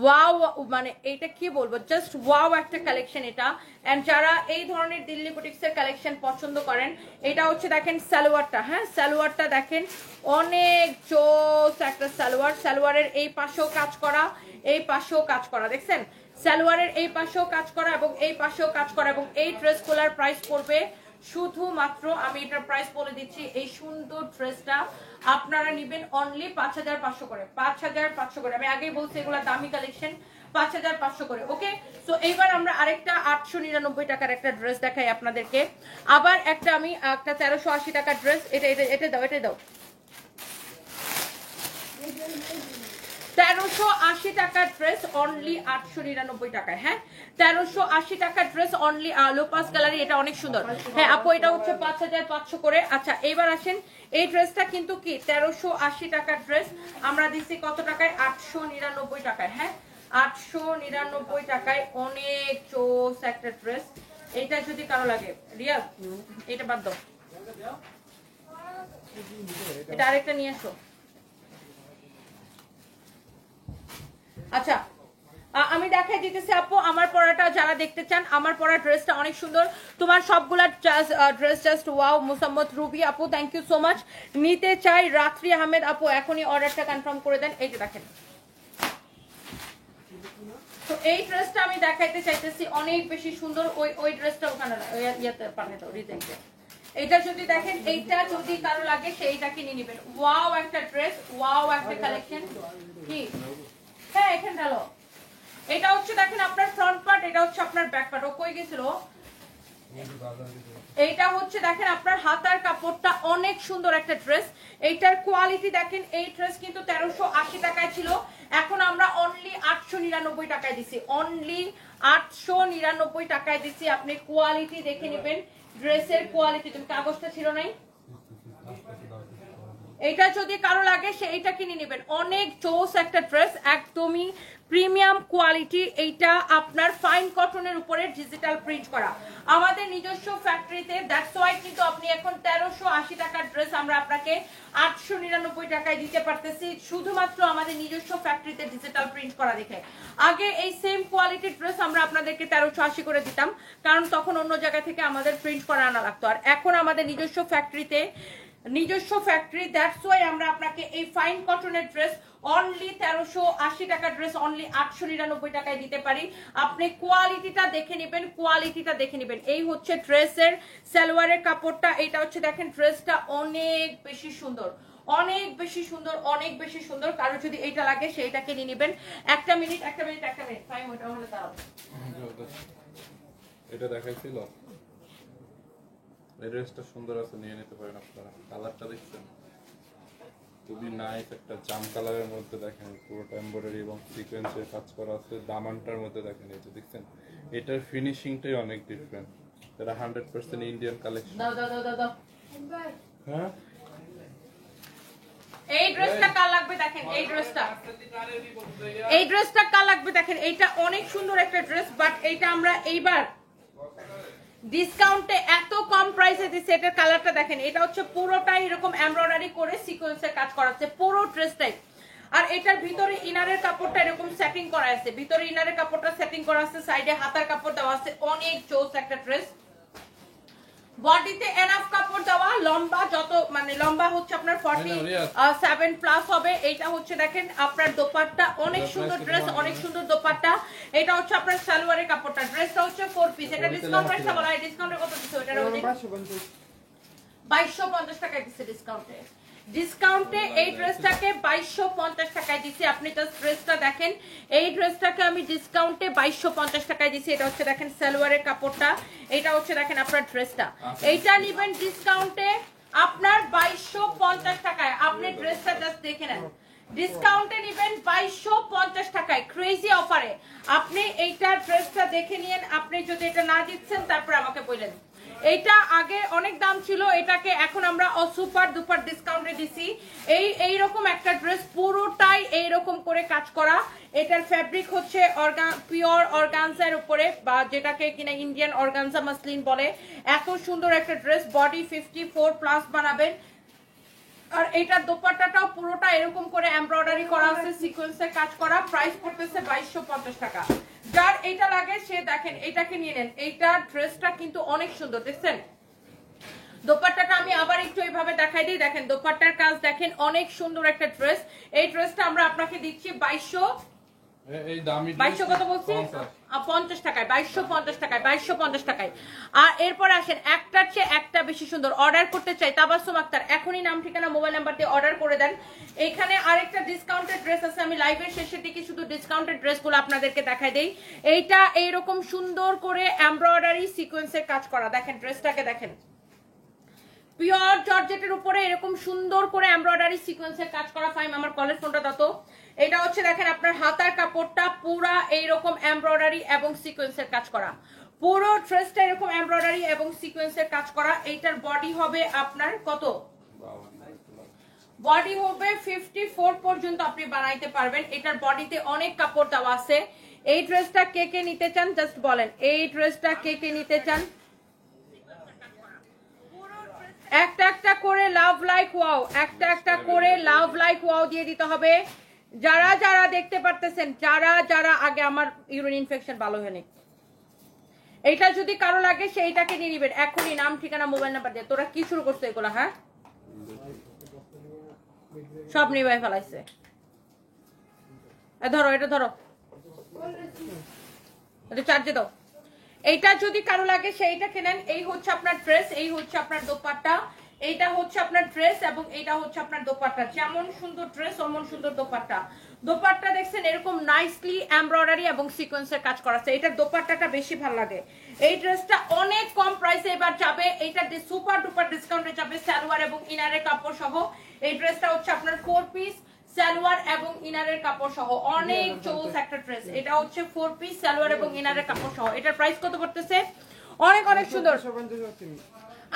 ওয়াও, মানে এটা কি বলবো, জাস্ট ওয়াও একটা কালেকশন এটা। এন্ড যারা এই ধরনের দিল্লি বুটিক্সের কালেকশন পছন্দ করেন, এটা হচ্ছে দেখেন সালোয়ারটা। হ্যাঁ, সালোয়ারটা দেখেন অনেক চোস একটা সালোয়ার। সালোয়ারের এই পাশেও কাজ করা, এই পাশেও কাজ করা, দেখছেন সালোয়ারের এই পাশেও কাজ করা এবং এই পাশেও কাজ করা। এবং এই ড্রেসগুলোর প্রাইস পড়বে শুধুমাত্র, আমি এটার প্রাইস বলে দিচ্ছি, এই সুন্দর ড্রেসটা আপনারা নেবেন অনলি 5500 করে। 5500 করে, আমি আগেই বলছি এগুলো দামি কালেকশন, 5500 করে। ওকে, সো এইবার আমরা আরেকটা 899 টাকার একটা ড্রেস দেখাই আপনাদেরকে। আবার একটা আমি একটা 1380 টাকার ড্রেস, এটা এটা এটা দাও, এটা দাও। 1380 টাকার ড্রেস অনলি 899 টাকায়। হ্যাঁ, 1380 টাকার ড্রেস অনলি। লোপাস গ্যালারি, এটা অনেক সুন্দর। হ্যাঁ আপু, এটা হচ্ছে 5500 করে। আচ্ছা এবার আসেন, এই ড্রেসটা কিন্তু কি 1380 টাকার ড্রেস, আমরা দিচ্ছি কত টাকায়? 899 টাকায়। হ্যাঁ, 899 টাকায় অনেক চোস একটা ড্রেস। এটা যদি কারো লাগে, রিয়াজ এটা বাদ দাও, এটা আরেকটা নিয়ে আসো। আচ্ছা আমি দেখাই দিতেছি আপু আমার পরাটা, যারা দেখতে চান আমার পরা ড্রেসটা অনেক সুন্দর। তোমার সবগুলা dress just wow. Musammat Ruby আপু, থ্যাংক ইউ সো মাচ। নিতে চাই রাত্রি আহমেদ আপু, এখনই অর্ডারটা কনফার্ম করে দেন। এই যে দেখেন, তো এই ড্রেসটা আমি দেখাইতে চাইতেছি, অনেক বেশি সুন্দর। ওই ড্রেসটা ওখানে ইয়াতে পাঠিয়ে দাও রিজেন্টে। এটা যদি দেখেন, এইটা যদি কারো লাগে সেইটা কিনে নেবেন। ওয়াও একটা ড্রেস, ওয়াও একটা কালেকশন। কি হ্যাঁ, এখানে ঢালো। এটা হচ্ছে দেখেন আপনার ফ্রন্ট পার্ট, এটা হচ্ছে আপনার ব্যাক পার্ট। ও কই গেছিল? এইটা হচ্ছে দেখেন আপনার হাতার কাপড়টা, অনেক সুন্দর একটা ড্রেস। এইটার কোয়ালিটি দেখেন, এই ড্রেস কিন্তু 1380 টাকায় ছিল, এখন আমরা অনলি 899 টাকায় দিছি। অনলি 899 টাকায় দিছি। আপনি কোয়ালিটি দেখে নেবেন, ড্রেসের কোয়ালিটি। তুমি কাগজটা ছিল নাই? এটা যদি কারো লাগে সেইটা কিনে নেবেন। অনেক চোস একটা ড্রেস, একদমই প্রিমিয়াম কোয়ালিটি। এইটা আপনার ফাইন কটনের উপরে ডিজিটাল প্রিন্ট করা, আমাদের নিজস্ব ফ্যাক্টরিতে। দ্যাটস ওয়াই কিন্তু আপনি এখন 1380 টাকার ড্রেস আমরা আপনাকে 899 টাকায় দিতে পারতেছি, শুধুমাত্র আমাদের নিজস্ব ফ্যাক্টরিতে ডিজিটাল প্রিন্ট করা দেখে। আগে এই সেম কোয়ালিটির ড্রেস আমরা আপনাদেরকে 1380 করে দিতাম, কারণ তখন অন্য জায়গা থেকে আমাদের প্রিন্ট করা আনা লাগতো। আর এখন আমাদের নিজস্ব ফ্যাক্টরি, দ্যাটস ওয়াই আমরা আপনাকে এই ফাইন কটনের ড্রেস অনলি 1380 টাকার ড্রেস অনলি 899 টাকায় দিতে পারি। আপনি কোয়ালিটিটা দেখে নেবেন, কোয়ালিটিটা দেখে নেবেন। এই হচ্ছে ড্রেসের সালোয়ারের কাপড়টা, এটা হচ্ছে দেখেন ড্রেসটা অনেক বেশি সুন্দর, অনেক বেশি সুন্দর, অনেক বেশি সুন্দর। কারো যদি এইটা লাগে সেইটা কিনে নেবেন। একটা মিনিট ফাইন, ওটা হলে দাও। এটা দেখাইছিল, এই ড্রেসটা সুন্দর আছে, নিয়ে নিতে পারেন আপনারা। কালারটা দেখছেন, খুবই নাইস একটা জাম কালারের মধ্যে। দেখেন পুরোটা এমব্রয়ডারি এবং সিকোয়েন্সের কাজ করা আছে। দামানটার মধ্যে দেখেন, এই যে দেখছেন, এটার ফিনিশিংটাই অনেক ডিফারেন্ট। এটা 100% ইন্ডিয়ান কালেকশন। দাও দাও দাও দাও। হ্যাঁ, এই ড্রেসটা কার লাগবে দেখেন, এই ড্রেসটা কার লাগবে দেখেন। এইটা অনেক সুন্দর একটা ড্রেস, বাট এইটা আমরা এইবার ডিসকাউন্টে এত কম প্রাইসে দিচ্ছি। এটার কালারটা দেখেন, এটা হচ্ছে পুরোটাই এরকম এমব্রয়ডারি করে সিকোয়েন্সের কাজ করা আছে পুরো ড্রেসটাই। আর এটার ভিতরে ইনারের কাপড়টা এরকম সেটিং করা আছে, ভিতরে ইনারের কাপড়টা সেটিং করা আছে, সাইডে হাতার কাপড় দেওয়া আছে। অনেক জোস একটা ড্রেস, বডিতে এনাফ কাপড় দেওয়া, লম্বা যত মানে লম্বা হচ্ছে আপনার 47 প্লাস হবে। এটা হচ্ছে দেখেন আপনার দোপাট্টা, অনেক সুন্দর ড্রেস, অনেক সুন্দর দোপাট্টা। এটা হচ্ছে আপনার সালোয়ারের কাপড়টা, ড্রেসটা হচ্ছে 4 পিস। এটা ডিসকাউন্ট প্রাইসটা বলা হয়, ডিসকাউন্টে কত দিচ্ছে? ওটার মধ্যে 2250 টাকায় দিচ্ছে ডিসকাউন্টে। ডিসকাউন্টে এই ড্রেসটাকে 2250 টাকায় দিছি। আপনি জাস্ট ড্রেসটা দেখেন, এই ড্রেসটাকে আমি ডিসকাউন্টে 2250 টাকায় দিছি। এটা হচ্ছে দেখেন সালোয়ারের কাপড়টা, এটা হচ্ছে দেখেন আপনার ড্রেসটা। এইটা নিবেন ডিসকাউন্টে আপনার 2250 টাকায়। আপনি ড্রেসটা জাস্ট দেখে নেন, ডিসকাউন্টে নিবেন 2250 টাকায়, ক্রেজি অফারে। আপনি এইটা ড্রেসটা দেখে নিয়েন। আপনি যদি এটা না দিচ্ছেন তারপর আমাকে বললেন। এইটা আগে অনেক দাম ছিল, এটাকে এখন আমরা সুপার দুপার ডিসকাউন্টে দিছি। এইরকম একটা ড্রেস পুরোটাই এইরকম করে কাজ করা। এটার ফ্যাব্রিক হচ্ছে পিওর অর্গানজার উপরে, বা যেটাকে কিনা ইন্ডিয়ান অর্গানজা মাসলিন বলে। এত সুন্দর একটা ড্রেস, বডি 54 প্লাস বানাবেন। আর এটার দোপাট্টাটাও পুরোটা এরকম করে এমব্রয়ডারি করা আছে, সিকোয়েন্সের কাজ করা। প্রাইস পড়তেছে 2250 টাকা। যার এটা লাগে সে দেখেন এটাকে নিয়ে নেন। এইটা ড্রেসটা কিন্তু অনেক সুন্দর, দেখছেন? দোপাট্টাটা আমি আবার একটু এইভাবে দেখাই দিই, দেখেন দোপাট্টার কাজ দেখেন, অনেক সুন্দর একটা ড্রেস। এই ড্রেসটা আমরা আপনাকে দিচ্ছি 2200 কত বলছি? 50 টাকায়, 2250 টাকায়, 2250 টাকায়। আর এরপর আসেন একটার চেয়ে একটা বেশি সুন্দর। অর্ডার করতে চাই তাবাসসুম আক্তার, এখনই নাম ঠিকানা মোবাইল নাম্বার দিয়ে অর্ডার করে দেন। এখানে আরেকটা ডিসকাউন্টেড ড্রেস আছে, আমি লাইভের শেষের দিকে শুধু ডিসকাউন্টেড ড্রেসগুলো আপনাদেরকে দেখাই দেই। এইটা এইরকম সুন্দর করে এমব্রয়ডারি সিকোয়েন্সের কাজ করা, দেখেন ড্রেসটাকে দেখেন, পিওর জর্জেটের উপরে এরকম সুন্দর করে এমব্রয়ডারি সিকোয়েন্সের কাজ করা। ফাইম আমার কলের ফোনটা দাও তো। এটা হচ্ছে দেখেন আপনার হাতার কাপড়টা পুরা এইরকম এমব্রয়ডারি এবং সিকোয়েন্সের কাজ করা, পুরো ড্রেসটা এরকম এমব্রয়ডারি এবং সিকোয়েন্সের কাজ করা। এইটার বডি হবে আপনার কত? বডি হবে 54 পর্যন্ত আপনি বানাইতে পারবেন। এটার বডিতে অনেক কাপড় দেওয়া আছে। এই ড্রেসটা কে কে নিতে চান জাস্ট বলেন, এই ড্রেসটা কে কে নিতে চান? একটা একটা করে লাভ লাইক ওয়াও, একটা একটা করে লাভ লাইক ওয়াও দিয়ে দিতে হবে। যারা যারা দেখতে পারতেছেন, যারা যারা আগে আমার ইউরিন ইনফেকশন ভালো হয়নি, এইটা যদি কারো লাগে সেইটাকে নিয়ে নিবেন এখনই, নাম ঠিকানা মোবাইল নাম্বার দিয়ে। তোরা কি শুরু করছো এগুলা? হ্যাঁ, সব নিবাই ফেলাইছে। ধরো এটা, ধরো এটা চার্জে দাও। এইটা যদি কারো লাগে সেইটা কেনেন। এই হচ্ছে আপনার ড্রেস, এই হচ্ছে আপনার দোপাট্টা, এইটা হচ্ছে আপনার ড্রেস এবং এইটা হচ্ছে আপনার দোপাট্টা। যেমন সুন্দর ড্রেস অমন সুন্দর দোপাট্টা। দোপাট্টা দেখছেন এরকম নাইসলি এমব্রয়ডারি এবং সিকোয়েন্সের কাজ করা আছে। এটার দোপাট্টাটা বেশি ভালো লাগে। এই ড্রেসটা অনেক কম প্রাইসে এবার যাবে, এইটা সুপার ডুপার ডিসকাউন্টে যাবে সালোয়ার এবং ইনারের কাপড় সহ। এই ড্রেসটা হচ্ছে আপনার 4 পিস সালোয়ার এবং ইনারের কাপড় সহ, অনেক চৌস একটা ড্রেস। এটা হচ্ছে 4 পিস সালোয়ার এবং ইনারের কাপড় সহ। এটার প্রাইস কত পড়তেছে? অনেক অনেক সুন্দর।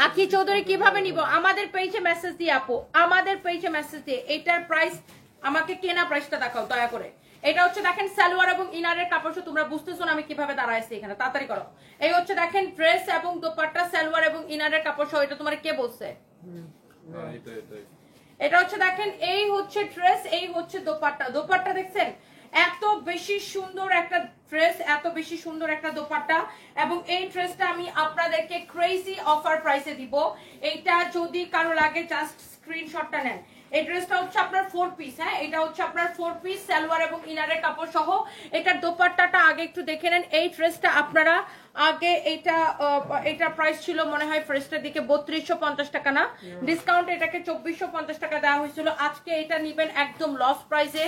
আকি চৌধুরী কিভাবে নিব? আমাদের পেজে মেসেজ দিয়ে আপু, আমাদের পেজে মেসেজ দিয়ে। এটার প্রাইস আমাকে কেনা প্রাইসটা দেখাও দয়া করে। এটা হচ্ছে দেখেন সালোয়ার এবং ইনারের কাপড়। তোমরা বুঝতেছো না আমি কিভাবে দাঁড়াইছি এখানে, তাড়াতাড়ি করো। এই হচ্ছে দেখেন ড্রেস এবং দোপাট্টা সালোয়ার এবং ইনারের কাপড় সহ। এটা তোমার কে বলছে? এটা হচ্ছে দেখেন, এই হচ্ছে ড্রেস, এই হচ্ছে দোপাট্টা। দোপাট্টা দেখছেন এত বেশি সুন্দর একটা ড্রেস, এত বেশি সুন্দর একটা দোপাট্টা। এবং এই ড্রেসটা আমি আপনাদেরকে ক্রেজি অফার প্রাইসে দিব। এইটা যদি কারো লাগে জাস্ট স্ক্রিনশটটা নেন। এই ড্রেসটা হচ্ছে আপনার 4 পিস। হ্যাঁ, এটা হচ্ছে আপনার 4 পিস সালোয়ার এবং ইনারের কাপড় সহ। এটার দোপাট্টাটা আগে একটু দেখে নেন। এই ড্রেসটা আপনারা আগে এটা প্রাইস ছিল মনে হয় ফার্স্টের দিকে 3250 টাকা, না ডিসকাউন্ট এটাকে 2450 টাকা দেওয়া হয়েছিল। আজকে এটা নিবেন একদম লস প্রাইসে,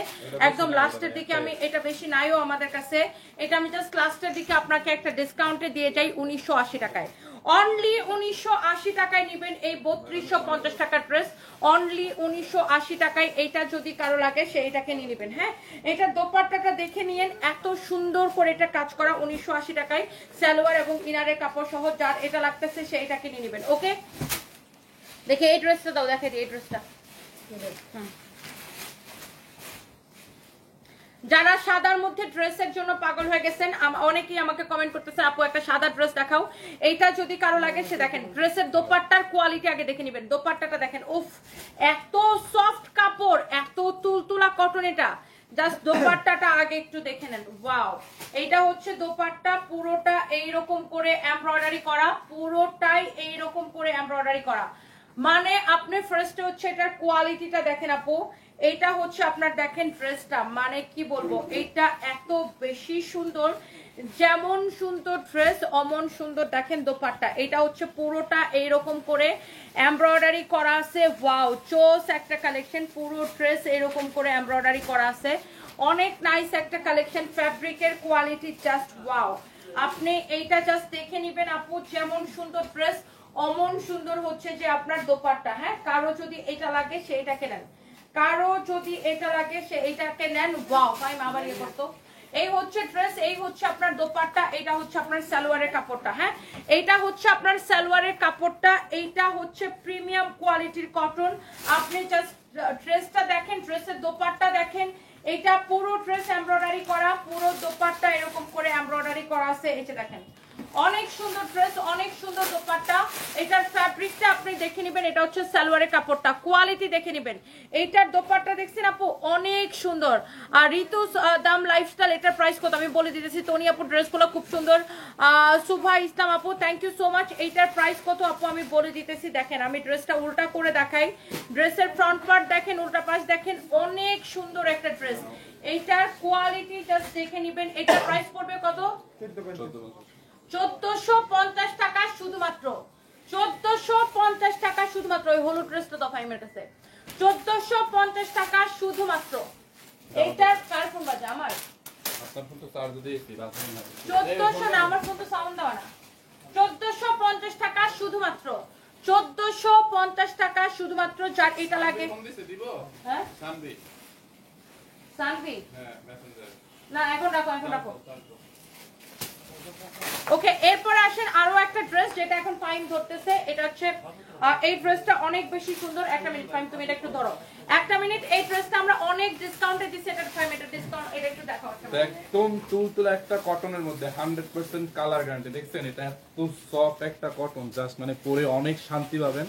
একদম লাস্টের দিকে। আমি এটা বেশি নাইও আমাদের কাছে, এটা আমি জাস্ট লাস্টের দিকে আপনাকে একটা ডিসকাউন্টে দিয়ে যাই 1980 টাকায়। অনলি 1980 টাকায় নিবেন এই 3250 টাকার ড্রেস, অনলি 1980 টাকায়। এইটা যদি কারো লাগে সেইটাকে নিয়ে নেবেন। হ্যাঁ, এটা দোপাট্টাটা দেখে নিয়েন, এত সুন্দর করে এটা কাজ করা। 1980 টাকায় সালোয়ার এবং ইনারের কাপড় সহ। যার এটা লাগতেছে সেইটাকে নিয়ে নেবেন। ওকে, দেখে এই ড্রেসটা দাও, দেখে এই ড্রেসটা। যারা সাদার মধ্যে ড্রেসের জন্য পাগল হয়ে গেছেন, অনেকেই আমাকে কমেন্ট করতেছে আপু একটা সাদা ড্রেস দেখাও। এইটা যদি কারো লাগে সে দেখেন ড্রেসের দোপাট্টার কোয়ালিটি আগে দেখে নেবেন। দোপাট্টাটা দেখেন, উফ এত সফট কাপড়, এত তুলতুলা কটন। এটা জাস্ট দোপাট্টাটা আগে একটু দেখে নেন। ওয়াও, এইটা হচ্ছে দোপাট্টা, পুরোটা এইরকম করে এমব্রয়ডারি করা, পুরোটাই এইরকম করে এমব্রয়ডারি করা। মানে আপনি ফার্স্টে হচ্ছে এটার কোয়ালিটিটা দেখেন আপু, এইটা হচ্ছে আপনার দেখেন ড্রেসটা, মানে কি বলবো, এইটা এত বেশি সুন্দর, যেমন সুন্দর ড্রেস অমন সুন্দর দেখেন দোপাট্টা। এটা হচ্ছে পুরোটা এইরকম করে এমব্রয়ডারি করা আছে। ওয়াও, চোস একটা কালেকশন, পুরো ড্রেস এরকম করে এমব্রয়ডারি করা আছে, অনেক নাইস একটা কালেকশন। ফ্যাব্রিকের কোয়ালিটি জাস্ট ওয়াও, আপনি এইটা জাস্ট দেখে নিবেন আপু, যেমন সুন্দর ড্রেস অমন সুন্দর হচ্ছে যে আপনার দোপাট্টা। হ্যাঁ, কারো যদি এটা লাগে সে এটাকে নেন, কারো যদি এটা লাগে সে এইটাকে নেন। ওয়াও ভাই, আবার ইয়ে করতো। এই হচ্ছে ড্রেস, এই হচ্ছে আপনার দোপাট্টা, এটা হচ্ছে আপনার সালোয়ারের কাপড়টা। হ্যাঁ, এইটা হচ্ছে আপনার সালোয়ারের কাপড়টা, এইটা হচ্ছে প্রিমিয়াম কোয়ালিটির কটন। আপনি জাস্ট ড্রেসটা দেখেন, ড্রেসের দোপাট্টা দেখেন, এটা পুরো ড্রেস এমব্রয়ডারি করা, পুরো দোপাট্টা এরকম করে এমব্রয়ডারি করা আছে। এই যে দেখেন, অনেক সুন্দর ড্রেস, অনেক সুন্দর দোপাট্টা। এটার ফ্যাব্রিকটা আপনি দেখে নেবেন, এটা হচ্ছে সালোয়ারের কাপড়টা, কোয়ালিটি দেখে নেবেন। এইটার দোপাট্টা দেখছেন আপু, অনেক সুন্দর। আর ঋতু দাম লাইফস্টাইল, এটার প্রাইস কত আমি বলে দিতেছি। তনি আপু ড্রেসগুলো খুব সুন্দর। সুভা ইসলাম আপু, থ্যাংক ইউ সো মাচ। এইটার প্রাইস কত আপু আমি বলে দিতেছি। দেখেন, আমি ড্রেসটা উল্টা করে দেখাই, ড্রেসের ফ্রন্ট পার্ট দেখেন, উল্টা পাশ দেখেন, অনেক সুন্দর একটা ড্রেস। এইটার কোয়ালিটি জাস্ট দেখে নেবেন। এটার প্রাইস পড়বে কত? 1450 টাকা শুধুমাত্র, 1450 টাকা শুধুমাত্র। ওই হলুদ ড্রেসটা তো ফাইমের কাছে 1450 টাকা শুধুমাত্র। এইটার কার ফোন বাজে? আমার। আপনার ফোন তো চার্জ দিয়ে কি বাজে না? 1400 না, আমার ফোন তো সাউন্ড দেওয়া না। 1450 টাকা শুধুমাত্র, 1450 টাকা শুধুমাত্র। যার এটা লাগে। ফোন দিছে দিব? হ্যাঁ, সানবি। সানভি? হ্যাঁ, মেসেঞ্জার। না, এখন রাখো, এখন রাখো। ওকে, এরপর আসেন আরো একটা ড্রেস যেটা এখন ফাইন ধরতেছে। এটা হচ্ছে এই ড্রেসটা অনেক বেশি সুন্দর। একটা মিনিট ফাইন, তুমি এটা একটু ধরো, একটা মিনিট। এই ড্রেসটা আমরা অনেক ডিসকাউন্টে দিছি। এটা ফাইন, এটা ডিসকাউন্ট, এটা একটু দেখাও। একদম তুলতুলা একটা কটনের মধ্যে 100% কালার গ্যারান্টি। দেখছেন, এটা এত সফট একটা কটন, জাস্ট মানে পরে অনেক শান্তি পাবেন।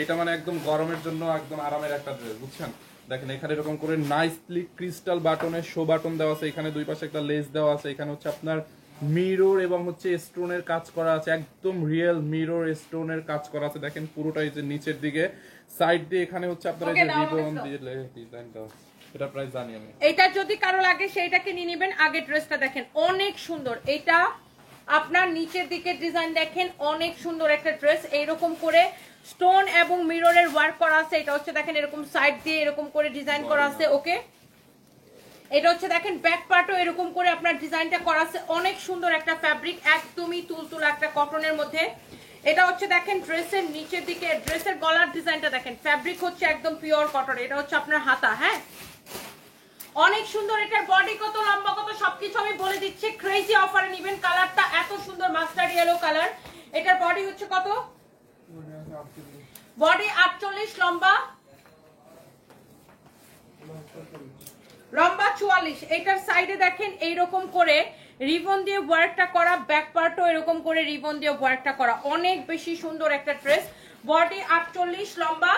এটা মানে একদম গরমের জন্য একদম আরামের একটা ড্রেস, বুঝছেন? দেখেন, এখানে এরকম করে নাইসলি ক্রিস্টাল বাটনের শো বাটন দেওয়া আছে, এখানে দুই পাশে একটা লেস দেওয়া আছে, এখানে হচ্ছে আপনার মিরর এবং হচ্ছে স্টোনের কাজ করা আছে, একদম রিয়েল মিরর স্টোনের কাজ করা আছে। দেখেন পুরোটাই যে নিচের দিকে সাইড দিয়ে এখানে হচ্ছে আপনার এই যে রিবন দিয়ে ডিজাইনটা। এটা প্রাইস জানি আমি। এটা যদি কারো লাগে সেইটাকে নিয়ে নেবেন। আগে ড্রেসটা দেখেন, অনেক সুন্দর। এটা আপনার নিচের দিকে ডিজাইন দেখেন, অনেক সুন্দর একটা ড্রেস। এইরকম করে স্টোন এবং মিররের ওয়ার্ক করা আছে। এটা হচ্ছে দেখেন এরকম সাইড দিয়ে এরকম করে ডিজাইন করা আছে। ওকে, এটা হচ্ছে দেখেন ব্যাক পার্টও এরকম করে আপনার ডিজাইনটা করা আছে। অনেক সুন্দর একটা ফ্যাব্রিক, একদমই তুলতুলা একটা কটনের মধ্যে। এটা হচ্ছে দেখেন ড্রেসের নিচের দিকে, ড্রেসের গলার ডিজাইনটা দেখেন, ফ্যাব্রিক হচ্ছে একদম পিওর কটন। এটা হচ্ছে আপনার হাতা। হ্যাঁ, অনেক সুন্দর। এটার বডি কত, লম্বা কত, সবকিছু আমি বলে দিচ্ছি। ক্রেজি অফারে নিবেন। কালারটা এত সুন্দর, মাস্টার্ড ইয়েলো কালার। এটার বডি হচ্ছে কত? বডি 48, লম্বা 44। এটার সাইডে দেখেন এইরকম করে রিবন দিয়ে ওয়ার্কটা করা, ব্যাক পার্টও এরকম করে রিবন দিয়ে ওয়ার্কটা করা। অনেক বেশি সুন্দর একটা ড্রেস। বডি 48, লম্বা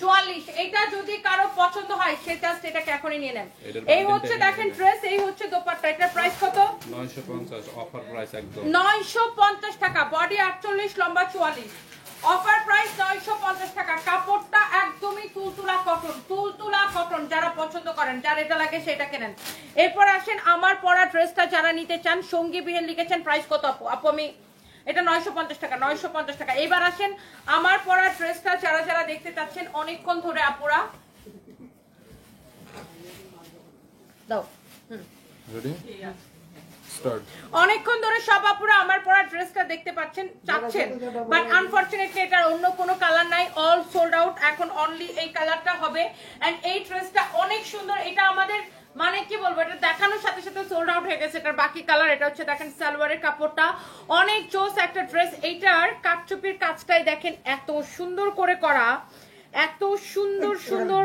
44। এটা যদি কারো পছন্দ হয় সে জাস্ট এটাকে এখনই নিয়ে নেন। এই হচ্ছে দেখেন ড্রেস, এই হচ্ছে দোপাট্টা। এটার প্রাইস কত? 950 অফার প্রাইস একদম 950 টাকা। বডি 48, লম্বা 44, অফার প্রাইস 950 টাকা। কাপড়টা একদমই তুলতুলা কটন, তুলতুলা কটন। যারা পছন্দ করেন, যার এটা লাগে সেটাকে নেন। এরপর আসেন আমার পরা ড্রেসটা যারা নিতে চান। সঙ্গী বিহেন লিখেছেন, প্রাইস কত আপু? আপু আমি এটা 950 টাকা, 950 টাকা। এবার আসেন আমার পরা ড্রেসটা যারা যারা দেখতে চাচ্ছেন অনেকক্ষণ ধরে আপুরা দাও। Ready start. অনেকক্ষণ ধরে সব আপুরা আমার পরা ড্রেসটা দেখতে পাচ্ছেন, চাচ্ছেন, বাট আনফরচুনেটলি এটার অন্য কোনো কালার নাই, অল সোল্ড আউট। এখন অনলি এই কালারটা হবে। এন্ড এই ড্রেসটা অনেক সুন্দর। এটা আমাদের মানে কি বলবো, এটা দেখানোর সাথে সাথে সোল্ড আউট হয়ে গেছে। এটার বাকি কালার। এটা হচ্ছে দেখেন সালোয়ারের কাপড়টা, অনেক জোস একটা ড্রেস। এইটার কাটচুপির কাজটাই দেখেন এত সুন্দর করে করা, এত সুন্দর সুন্দর,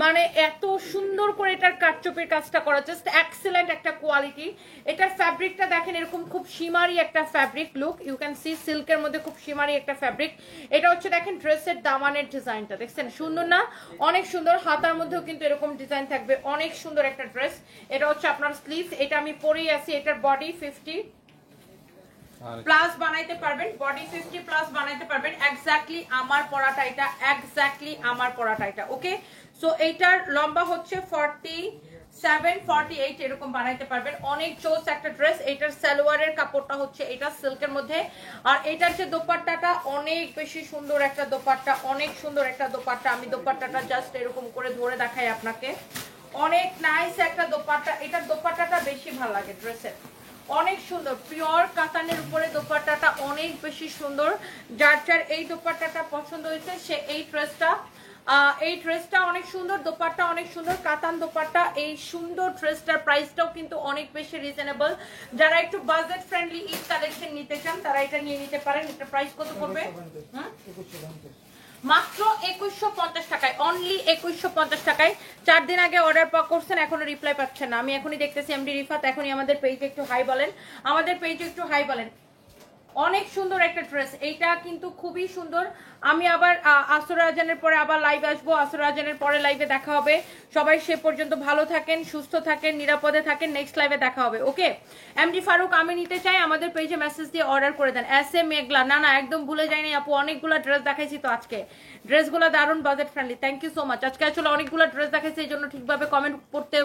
মানে এত সুন্দর করে এটার কাটচুপির কাজটা করা, জাস্ট এক্সেলেন্ট একটা কোয়ালিটি। এটার ফ্যাব্রিকটা দেখেন এরকম খুব শিমারি একটা fabric look, you can see সিল্কের মধ্যে খুব শিমারি একটা ফ্যাব্রিক। এটা হচ্ছে দেখেন ড্রেসের দামানের ডিজাইনটা দেখছেন, সুন্দর না? অনেক সুন্দর। হাতার মধ্যেও কিন্তু এরকম ডিজাইন থাকবে, অনেক সুন্দর একটা ড্রেস। এটা হচ্ছে আপনার স্লিভস, এটা আমি পরেই আছি। এটার বডি 50 প্লাস বানাইতে পারবেন, বডি 50 প্লাস বানাইতে পারবেন। এক্স্যাক্টলি আমার পরাটা এটা, এক্স্যাক্টলি আমার পরাটা এটা। ওকে, সো এইটার লম্বা হচ্ছে 47 48 এরকম বানাইতে পারবেন। অনেক জোস একটা ড্রেস। এটার সালোয়ারের কাপড়টা হচ্ছে এটা সিল্কের মধ্যে, আর এটার যে দোপাট্টাটা অনেক বেশি সুন্দর একটা দোপাট্টা, অনেক সুন্দর একটা দোপাট্টা। আমি দোপাট্টাটা জাস্ট এরকম করে ধরে দেখাই আপনাকে, অনেক নাইস একটা দোপাট্টা। এটার দোপাট্টাটা বেশি ভালো লাগে ড্রেসের, অনেক সুন্দর পিওর কাতানের উপরে দোপাট্টাটা অনেক বেশি সুন্দর। যার যার এই দোপাট্টাটা পছন্দ হয়েছে সে এই ড্রেসটা অনেক সুন্দর, দোপাট্টা অনেক সুন্দর, কাতান দোপাট্টা। এই সুন্দর ড্রেসটার প্রাইসটাও কিন্তু অনেক বেশি রিজনেবল। যারা একটু বাজেট ফ্রেন্ডলি ঈদ কালেকশন নিতে চান তারা এটা নিয়ে নিতে পারেন। এটা প্রাইস কত পড়বে? মাত্র 2150 টাকায়, অনলি 2150 টাকায়। 4 দিন আগে অর্ডার করছেন, এখনো রিপ্লাই পাচ্ছেন না। আমি এখনই দেখতেছি এমডি রিফাত, এখনই আমাদের পেজে একটু হাই বলেন, আমাদের পেজে একটু হাই বলেন। অনেক সুন্দর একটা ড্রেস, এইটা কিন্তু খুবই সুন্দর। আমি আবার আসর আজানের পরে আবার লাইভ আসবো, আসর আজানের পরে লাইভে দেখা হবে। সবাই সে পর্যন্ত ভালো থাকেন, সুস্থ থাকেন, নিরাপদে থাকেন। নেক্সট লাইভে দেখা হবে। ওকে, এমডি ফারুক আমি নিতে চাই, আমাদের পেজে মেসেজ দিয়ে অর্ডার করে দেন। এস এ মেঘলা, না না একদম ভুলে যায়নি আপু, অনেকগুলো ড্রেস দেখাইছি তো আজকে, ড্রেসগুলো দারুণ budget friendly. Thank you so much. আজকে আসলে অনেকগুলো ড্রেস দেখাইছি, এই জন্য ঠিকভাবে কমেন্ট করতে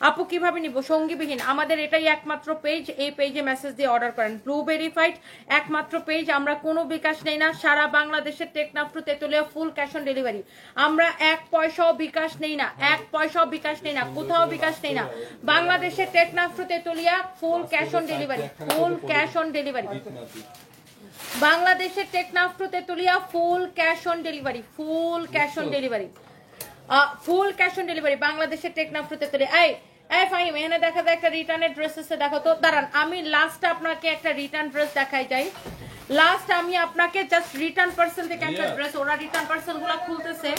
আপু কিভাবে নিব সঙ্গীবিহীন। আমাদের এটাই একমাত্র পেজ, এই পেজে মেসেজ দিয়ে অর্ডার করেন। ব্লু ভেরিফাইড একমাত্র পেজ, আমরা কোনো বিকাশ নেই না। সারা বাংলাদেশের Teknaf to Tetulia full cash on delivery. আমরা 1 পয়সাও বিকাশ নেই না, 1 পয়সাও বিকাশ নেই না, কোথাও বিকাশ নেই না। বাংলাদেশের Teknaf to Tetulia full cash on delivery, full cash on delivery. বাংলাদেশের Teknaf to Tetulia full cash on delivery, full cash on delivery, full cash on delivery. বাংলাদেশের টেকনাফ টু তেতুলিয়া। এই ফাহিম এখানে দেখা যায় একটা রিটার্নের ড্রেস আছে, দেখো তো। দাঁড়ান আমি লাস্ট আপনাকে একটা রিটার্ন ড্রেস দেখাই যাই। লাস্ট আমি আপনাকে জাস্ট রিটার্ন পার্সন থেকে একটা ড্রেস, ওরা রিটার্ন পার্সন গুলো খুলতেছে,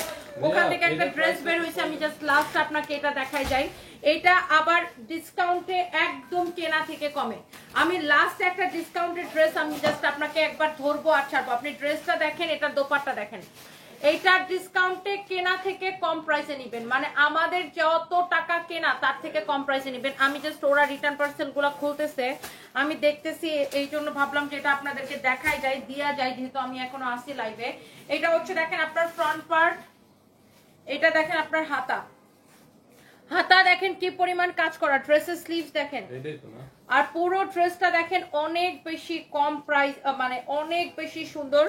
ওখান থেকে একটা ড্রেস বের হয়েছে। আমি জাস্ট লাস্ট আপনাকে এটা দেখাই যাই। এটা আবার ডিসকাউন্টে একদম কেনা থেকে কমে। আমি লাস্ট একটা ডিসকাউন্টের ড্রেস আমি জাস্ট আপনাকে একবার ধরবো আর ছাড়বো। আপনি ড্রেসটা দেখেন, এটার দোপাট্টা দেখেন। এইটার ডিসকাউন্টে কেনা থেকে কম প্রাইসে নিবেন, মানে আমাদের যত টাকা কেনা তার থেকে কম প্রাইসে নিবেন। আমি জাস্ট ওরা রিটার্ন পার্সেল গুলো খুলতেছে, আমি দেখতেছি, এই জন্য ভাবলাম যে এটা আপনাদেরকে দেখাই যায়, দিয়া যায়, যেহেতু আমি এখনো আসি লাইভে। এটা হচ্ছে দেখেন আপনার ফ্রন্ট পার্ট, এটা দেখেন আপনার হাতা, হাতা দেখেন কি পরিমাণ কাজ করা, ড্রেসের স্লিভস দেখেন, আর পুরো ড্রেসটা দেখেন অনেক বেশি কম প্রাইস, মানে অনেক বেশি সুন্দর।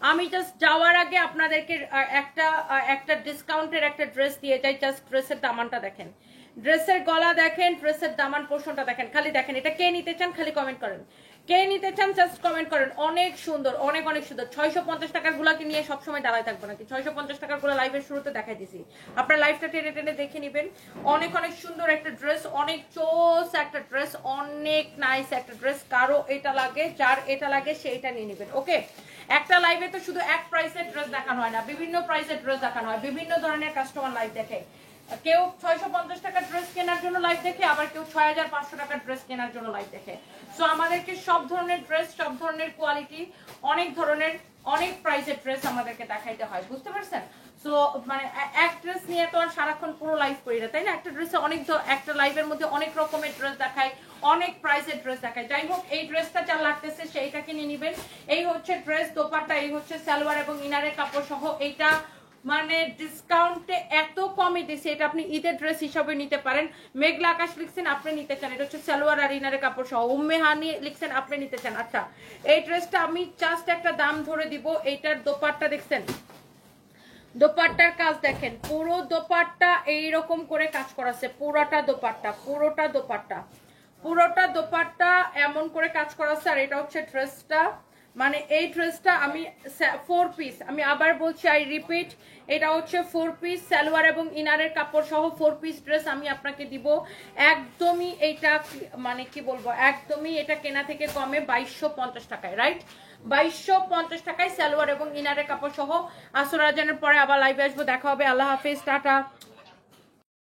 আমি জাস্ট যাওয়ার আগে আপনাদেরকে একটা ডিসকাউন্টের একটা ড্রেস দিয়ে যাই। জাস্ট ড্রেসের দামানটা দেখেন, ড্রেসের গলা দেখেন, ড্রেসের দামান পোর্শনটা দেখেন। খালি দেখেন, এটা কে নিতে চান খালি কমেন্ট করেন, কে নিতে চান জাস্ট কমেন্ট করেন। অনেক সুন্দর, অনেক অনেক সুন্দর। 650 টাকার গুলাকে নিয়ে সবসময় দাঁড়ায় থাকবো নাকি? 650 টাকার গুলা লাইভের শুরুতে দেখাই দিছি, আপনার লাইভটা টেনে টেনে দেখে নিবেন। অনেক অনেক সুন্দর একটা ড্রেস, অনেক চোস একটা ড্রেস, অনেক নাইস একটা ড্রেস। কারো এটা লাগে, যার এটা লাগে সেইটা নিয়ে নিবেন। ওকে, একটা লাইভে তো শুধু এক প্রাইসের ড্রেস দেখানো হয় না, বিভিন্ন প্রাইসের ড্রেস দেখানো হয়, বিভিন্ন ধরনের কাস্টমার লাইভ দেখে। কেউ 650 টাকার ড্রেস কেনার জন্য লাইভ দেখে, আবার কেউ 6500 টাকার ড্রেস কেনার জন্য লাইভ দেখে। সো আমাদেরকে সব ধরনের ড্রেস, সব ধরনের কোয়ালিটি, অনেক ধরনের অনেক প্রাইসের ড্রেস আমাদেরকে দেখাইতে হয়, বুঝতে পারছেন? সো মানে এক ড্রেস নিয়ে তো আর সারাক্ষণ পুরো লাইভ করি না, তাই না? একটা ড্রেসে অনেক, একটা লাইভের মধ্যে অনেক রকমের ড্রেস দেখায়, অনেক প্রাইসের ড্রেস দেখায়। যাই হোক, এই ড্রেসটা যা লাগতেছে সেইটাকে নিয়ে নিবেন। এই হচ্ছে ড্রেস, দোপাট্টা, এই হচ্ছে সালোয়ার এবং ইনারের কাপড় সহ। এইটা মানে ডিসকাউন্টে এত কমে দিছে, এটা আপনি ঈদের ড্রেস হিসাবে নিতে পারেন। মেঘলা আকাশ লিখছেন আপনি নিতে চান, এটা হচ্ছে সালোয়ার আর ইনারের কাপড় সহ। উম্মে হানি লিখছেন আপনি নিতে চান। আচ্ছা, এই ড্রেসটা আমি জাস্ট একটা দাম ধরে দিব। এইটার দোপাট্টা দেখছেন, দোপাট্টার কাজ দেখেন, পুরো দোপাট্টা এইরকম করে কাজ করাছে, পুরোটা দোপাট্টা, পুরোটা দোপাট্টা, পুরোটা দোপাট্টা এমন করে কাজ করাছে। আর এটা হচ্ছে ড্রেসটা, মানে এই ড্রেসটা আমি 4 পিস, আমি আবার বলছি, আই রিপিট, এটা হচ্ছে 4 পিস সালোয়ার এবং ইনারের কাপড় সহ 4 পিস ড্রেস আমি আপনাকে দিব। একদমই এইটা মানে কি বলবো, একদমই এটা কেনা থেকে কমে 2250 টাকায়, রাইট? 2250 টাকায় সালোয়ার এবং ইনারের কাপড় সহ। আসর আজানের পরে আবার লাইভে আসবো, দেখা হবে। আল্লাহ হাফেজ, টাটা।